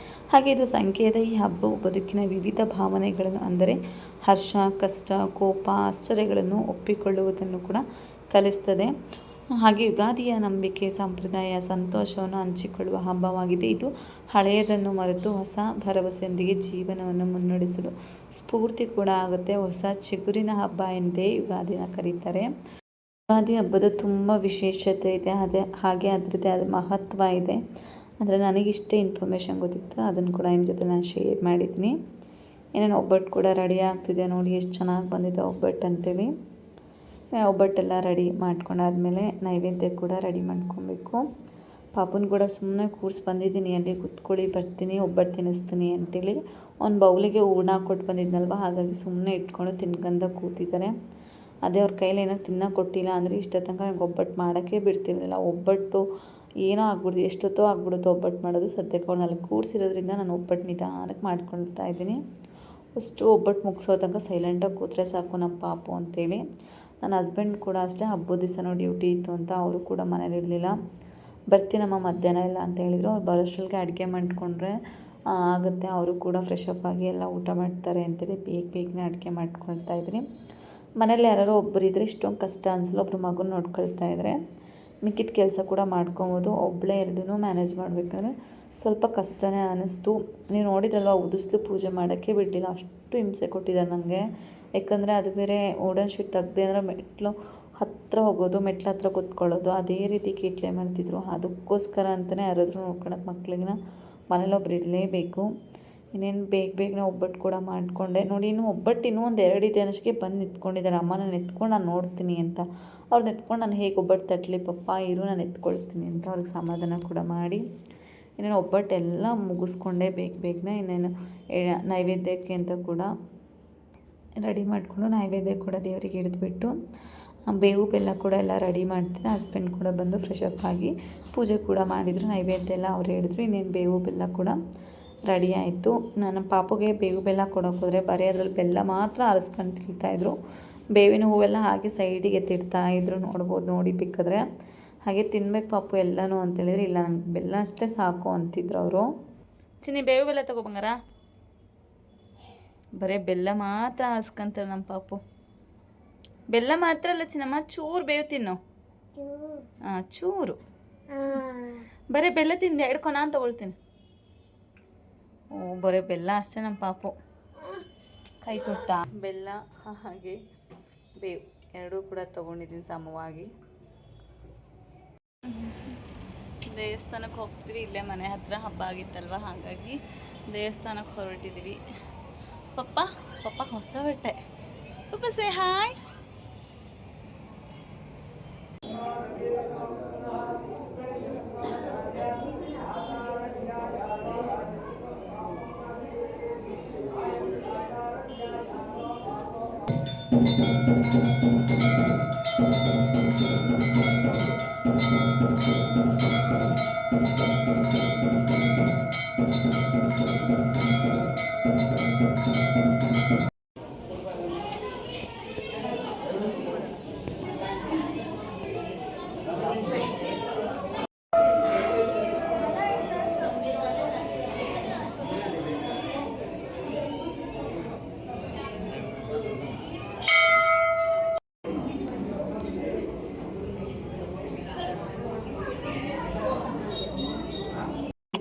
ಹಾಗೆ ಇದು ಸಂಕೇತ. ಈ ಹಬ್ಬವು ಬದುಕಿನ ವಿವಿಧ ಭಾವನೆಗಳನ್ನು ಅಂದರೆ ಹರ್ಷ, ಕಷ್ಟ, ಕೋಪ, ಆಶ್ಚರ್ಯಗಳನ್ನು ಒಪ್ಪಿಕೊಳ್ಳುವುದನ್ನು ಕೂಡ ಕಲಿಸ್ತದೆ. ಹಾಗೆ ಯುಗಾದಿಯ ನಂಬಿಕೆ, ಸಂಪ್ರದಾಯ, ಸಂತೋಷವನ್ನು ಹಂಚಿಕೊಳ್ಳುವ ಹಬ್ಬವಾಗಿದೆ. ಇದು ಹಳೆಯದನ್ನು ಮರೆತು ಹೊಸ ಭರವಸೆಯೊಂದಿಗೆ ಜೀವನವನ್ನು ಮುನ್ನಡೆಸಲು ಸ್ಫೂರ್ತಿ ಕೂಡ ಆಗುತ್ತೆ. ಹೊಸ ಚಿಗುರಿನ ಹಬ್ಬ ಎಂದೇ ಯುಗಾದಿನ ಕರೀತಾರೆ. ಯುಗಾದಿ ಹಬ್ಬದ ತುಂಬ ವಿಶೇಷತೆ ಇದೆ, ಹಾಗೆ ಅದರದ್ದೇ ಆದ ಮಹತ್ವ ಇದೆ. ಅಂದರೆ ನನಗಿಷ್ಟೇ ಇನ್ಫಾರ್ಮೇಷನ್ ಗೊತ್ತಿತ್ತು, ಅದನ್ನು ಕೂಡ ನಿಮ್ಮ ಜೊತೆ ನಾನು ಶೇರ್ ಮಾಡಿದ್ದೀನಿ. ಏನೇನು ಒಬ್ಬಟ್ಟು ಕೂಡ ರೆಡಿ ಆಗ್ತಿದೆ ನೋಡಿ, ಎಷ್ಟು ಚೆನ್ನಾಗಿ ಬಂದಿದೆ ಒಬ್ಬಟ್ಟು ಅಂತೇಳಿ. ಒಬ್ಬಟ್ಟೆಲ್ಲ ರೆಡಿ ಮಾಡ್ಕೊಂಡಾದ್ಮೇಲೆ ನೈವೇದ್ಯ ಕೂಡ ರೆಡಿ ಮಾಡ್ಕೊಬೇಕು. ಪಾಪುನ ಕೂಡ ಸುಮ್ಮನೆ ಕೂರಿಸಿ ಬಂದಿದ್ದೀನಿ, ಅಲ್ಲಿ ಕೂತ್ಕೊಳ್ಳಿ ಬರ್ತೀನಿ ಒಬ್ಬಟ್ಟು ತಿನ್ನಿಸ್ತೀನಿ ಅಂತೇಳಿ. ಒಂದು ಬೌಲಿಗೆ ಹೂರ್ಣ ಕೊಟ್ಟು ಬಂದಿದ್ನಲ್ವ, ಹಾಗಾಗಿ ಸುಮ್ಮನೆ ಇಟ್ಕೊಂಡು ತಿನ್ಕಂತ ಕೂತಿದ್ದಾರೆ. ಅದೇ ಅವ್ರ ಕೈಲಿ ಏನಾದ್ರು ತಿನ್ನೋಕೆ ಕೊಟ್ಟಿಲ್ಲ ಅಂದರೆ ಇಷ್ಟ ತನಕ ನನಗೆ ಒಬ್ಬಟ್ಟು ಮಾಡೋಕ್ಕೆ ಬಿಡ್ತಿರಲಿಲ್ಲ. ಒಬ್ಬಟ್ಟು ಏನೋ ಆಗ್ಬಿಡ್ದು, ಎಷ್ಟೊತ್ತೋ ಆಗ್ಬಿಡುತ್ತೆ ಒಬ್ಬಟ್ಟು ಮಾಡೋದು. ಸದ್ಯಕ್ಕೆ ಅವ್ರನ್ನೆಲ್ಲ ಕೂರಿಸಿರೋದ್ರಿಂದ ನಾನು ಒಬ್ಬಟ್ಟು ನಿಧಾನಕ್ಕೆ ಮಾಡ್ಕೊಳ್ತಾ ಇದ್ದೀನಿ. ಅಷ್ಟು ಒಬ್ಬಟ್ಟು ಮುಗಿಸೋ ತನಕ ಸೈಲೆಂಟಾಗಿ ಕೂತ್ರೆ ಸಾಕು ನಮ್ಮ ಪಾಪು ಅಂತೇಳಿ. ನನ್ನ ಹಸ್ಬೆಂಡ್ ಕೂಡ ಅಷ್ಟೇ, ಹಬ್ಬದ ದಿವಸನೂ ಡ್ಯೂಟಿ ಇತ್ತು ಅಂತ ಅವರು ಕೂಡ ಮನೇಲಿರಲಿಲ್ಲ. ಬರ್ತೀನಮ್ಮ ಮಧ್ಯಾಹ್ನ ಎಲ್ಲ ಅಂತ ಹೇಳಿದರು. ಅವ್ರು ಬರೋಷ್ಟೊಳಗೆ ಅಡುಗೆ ಮಾಡಿಕೊಂಡ್ರೆ ಆಗುತ್ತೆ. ಅವರು ಕೂಡ ಫ್ರೆಶ್ ಅಪ್ ಆಗಿ ಎಲ್ಲ ಊಟ ಮಾಡ್ತಾರೆ ಅಂತೇಳಿ ಬೇಗನೆ ಅಡುಗೆ ಮಾಡ್ಕೊಳ್ತಾ ಇದ್ದೀನಿ. ಮನೇಲಿ ಯಾರೋ ಒಬ್ಬರು ಇದ್ದರೆ ಇಷ್ಟೊಂದು ಕಷ್ಟ ಅನಿಸಲ್ಲ. ಒಬ್ಬರು ಮಗುನ ನೋಡ್ಕೊಳ್ತಾ ಇದ್ದರೆ ಮಿಕ್ಕಿದ ಕೆಲಸ ಕೂಡ ಮಾಡ್ಕೊಬೋದು. ಒಬ್ಬಳೇ ಎರಡೂ ಮ್ಯಾನೇಜ್ ಮಾಡಬೇಕಂದ್ರೆ ಸ್ವಲ್ಪ ಕಷ್ಟನೇ ಅನ್ನಿಸ್ತು. ನೀವು ನೋಡಿದ್ರಲ್ವ, ಉದಿಸ್ಲು ಪೂಜೆ ಮಾಡೋಕ್ಕೆ ಬಿಡಲಿಲ್ಲ, ಅಷ್ಟು ಹಿಂಸೆ ಕೊಟ್ಟಿದ್ದಾರೆ ನನಗೆ. ಯಾಕಂದರೆ ಅದು ಬೇರೆ ಓಡನ್ ಶೀಟ್ ತೆಗ್ದೆ ಅಂದರೆ ಮೆಟ್ಲು ಹತ್ತಿರ ಹೋಗೋದು, ಮೆಟ್ಲು ಹತ್ರ ಕೂತ್ಕೊಳ್ಳೋದು, ಅದೇ ರೀತಿ ಕೀಟ್ಲೆ ಮಾಡ್ತಿದ್ರು. ಅದಕ್ಕೋಸ್ಕರ ಅಂತಲೇ ಯಾರಾದರೂ ನೋಡ್ಕೊಳಕ್ಕೆ ಮಕ್ಳಿಗೆ ಮನೇಲಿ ಒಬ್ರು ಇರಲೇಬೇಕು. ಇನ್ನೇನು ಬೇಗನೆ ಒಬ್ಬಟ್ಟು ಕೂಡ ಮಾಡಿಕೊಂಡೆ ನೋಡಿ. ಒಬ್ಬಟ್ಟು ಇನ್ನೂ ಒಂದು 2 ಇದೆ ಅನ್ನೋಷ್ಟಕ್ಕೆ ಬಂದು ನಿಂತ್ಕೊಂಡಿದ್ದಾರೆ. ಅಮ್ಮ ನಾನು ಎತ್ಕೊಂಡು ನಾನು ನೋಡ್ತೀನಿ ಅಂತ. ಅವ್ರನ್ನ ಎತ್ಕೊಂಡು ನಾನು ಹೇಗೆ ಒಬ್ಬಟ್ಟು ತಟ್ಟಲಿ ಪಪ್ಪ, ಇರು ನಾನು ಎತ್ಕೊಳ್ತೀನಿ ಅಂತ ಅವ್ರಿಗೆ ಸಮಾಧಾನ ಕೂಡ ಮಾಡಿ ಇನ್ನೇನು ಒಬ್ಬಟ್ಟೆಲ್ಲ ಮುಗಿಸ್ಕೊಂಡೆ ಬೇಗನೆ. ಇನ್ನೇನು ನೈವೇದ್ಯಕ್ಕೆ ಅಂತ ಕೂಡ ರೆಡಿ ಮಾಡಿಕೊಂಡು ನೈವೇದ್ಯ ಕೂಡ ದೇವರಿಗೆ ಹಿಡಿದ್ಬಿಟ್ಟು ಬೇವು ಬೆಲ್ಲ ಕೂಡ ಎಲ್ಲ ರೆಡಿ ಮಾಡ್ತೀನಿ. ಹಸ್ಬೆಂಡ್ ಕೂಡ ಬಂದು ಫ್ರೆಶ್ ಅಪ್ ಆಗಿ ಪೂಜೆ ಕೂಡ ಮಾಡಿದರು. ನೈವೇದ್ಯ ಎಲ್ಲ ಅವ್ರು ಹೇಳಿದ್ರು. ಇನ್ನೇನು ಬೇವು ಬೆಲ್ಲ ಕೂಡ ರೆಡಿ ಆಯಿತು. ನನ್ನ ಪಾಪುಗೆ ಬೇವು ಬೆಲ್ಲ ಕೊಡೋಕೆ ಹೋದರೆ ಬರೀ ಅದರಲ್ಲಿ ಬೆಲ್ಲ ಮಾತ್ರ ಆರಿಸ್ಕೊಂಡು ತಿಂತಾಯಿದ್ರು. ಬೇವಿನ ಹೂವೆಲ್ಲ ಹಾಗೆ ಸೈಡಿಗೆ ಎತ್ತಿಡ್ತಾಯಿದ್ರು, ನೋಡ್ಬೋದು ನೋಡಿ ಬೇಕಾದ್ರೆ. ಹಾಗೆ ತಿನ್ಬೇಕು ಪಾಪು ಎಲ್ಲನೂ ಅಂತೇಳಿದ್ರೆ, ಇಲ್ಲ ನಂಗೆ ಬೆಲ್ಲ ಅಷ್ಟೇ ಸಾಕು ಅಂತಿದ್ರು ಅವರು. ಚಿನ್ನಿ ಬೇವು ಬೆಲ್ಲ ತಗೊಬಂಗಾರ, ಬರೀ ಬೆಲ್ಲ ಮಾತ್ರ ಆರಿಸ್ಕೊಂತಾರೆ ನಮ್ಮ ಪಾಪು. ಬೆಲ್ಲ ಮಾತ್ರ ಅಲ್ಲ ಚಿನ್ನಮ್ಮ, ಚೂರು ಬೇವು ತಿನ್ನು. ಚೂರು ಬರೀ ಬೆಲ್ಲ ತಿಂದು 2 ಕೊನ ಅಂತ ತೊಗೊಳ್ತೀನಿ. ಬರೀ ಬೆಲ್ಲ ಅಷ್ಟೇ ನಮ್ಮ ಪಾಪು. ಕೈ ಸುಡ್ತಾ ಬೆಲ್ಲ ಹಾಗೆ ಬೇವು ಎರಡೂ ಕೂಡ ತೊಗೊಂಡಿದ್ದೀನಿ ಸಮವಾಗಿ. ದೇವಸ್ಥಾನಕ್ಕೆ ಹೋಗ್ತೀವಿ, ಇಲ್ಲೇ ಮನೆ ಹತ್ರ ಹಬ್ಬ ಆಗಿತ್ತಲ್ವ, ಹಾಗಾಗಿ ದೇವಸ್ಥಾನಕ್ಕೆ ಹೊರಟಿದ್ದೀವಿ. ಪಪ್ಪ ಹೊಸ ಬಟ್ಟೆ. ಪಪ್ಪ ಸೇ ಹಾಯ್.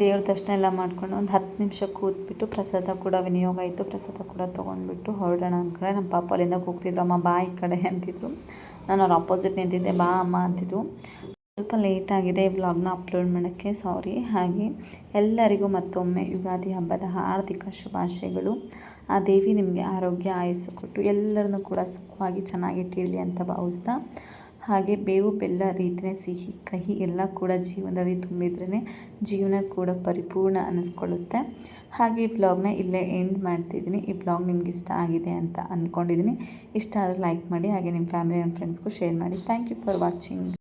ದೇವ್ರ ದರ್ಶನ ಎಲ್ಲ ಮಾಡ್ಕೊಂಡು ಒಂದು 10 ನಿಮಿಷ ಕೂತ್ಬಿಟ್ಟು ಪ್ರಸಾದ ಕೂಡ ವಿನಿಯೋಗ ಆಯಿತು. ಪ್ರಸಾದ ಕೂಡ ತೊಗೊಂಡ್ಬಿಟ್ಟು ಹೊರಡೋಣ ಅಂದ್ಕೊಂಡೆ. ನಮ್ಮ ಪಾಪ ಅಲ್ಲಿಂದ ಕೂಗ್ತಿದ್ರು, ಅಮ್ಮ ಬಾ ಈ ಕಡೆ ಅಂತಿದ್ರು. ನಾನು ಅವ್ರ ಆಪೋಸಿಟ್ ನಿಂತಿದ್ದೆ, ಬಾ ಅಮ್ಮ ಅಂತಿದ್ರು. ಸ್ವಲ್ಪ ಲೇಟಾಗಿದೆ ವ್ಲಾಗ್ನ ಅಪ್ಲೋಡ್ ಮಾಡೋಕ್ಕೆ, ಸಾರಿ. ಹಾಗೆ ಎಲ್ಲರಿಗೂ ಮತ್ತೊಮ್ಮೆ ಯುಗಾದಿ ಹಬ್ಬದ ಹಾರ್ದಿಕ ಶುಭಾಶಯಗಳು. ಆ ದೇವಿ ನಿಮಗೆ ಆರೋಗ್ಯ ಆಯಸ್ಸು ಕೊಟ್ಟು ಎಲ್ಲರನ್ನೂ ಕೂಡ ಸುಖವಾಗಿ ಚೆನ್ನಾಗಿಟ್ಟಿರಲಿ ಅಂತ ಭಾವಿಸ್ತಾ, ಹಾಗೆ ಬೇವು ಬೆಲ್ಲ ರೀತಿಯೇ ಸಿಹಿ ಕಹಿ ಎಲ್ಲ ಕೂಡ ಜೀವನದಲ್ಲಿ ತುಂಬಿದ್ರೇ ಜೀವನ ಕೂಡ ಪರಿಪೂರ್ಣ ಅನ್ನಿಸ್ಕೊಳ್ಳುತ್ತೆ. ಹಾಗೆ ಈ ವ್ಲಾಗ್ನ ಇಲ್ಲೇ ಎಂಡ್ ಮಾಡ್ತಿದ್ದೀನಿ. ಈ ವ್ಲಾಗ್ ನಿಮ್ಗೆ ಇಷ್ಟ ಆಗಿದೆ ಅಂತ ಅಂದ್ಕೊಂಡಿದ್ದೀನಿ. ಇಷ್ಟ ಆದರೆ ಲೈಕ್ ಮಾಡಿ, ಹಾಗೆ ನಿಮ್ಮ ಫ್ಯಾಮಿಲಿ ಆ್ಯಂಡ್ ಫ್ರೆಂಡ್ಸ್ಗೂ ಶೇರ್ ಮಾಡಿ. Thank you for watching.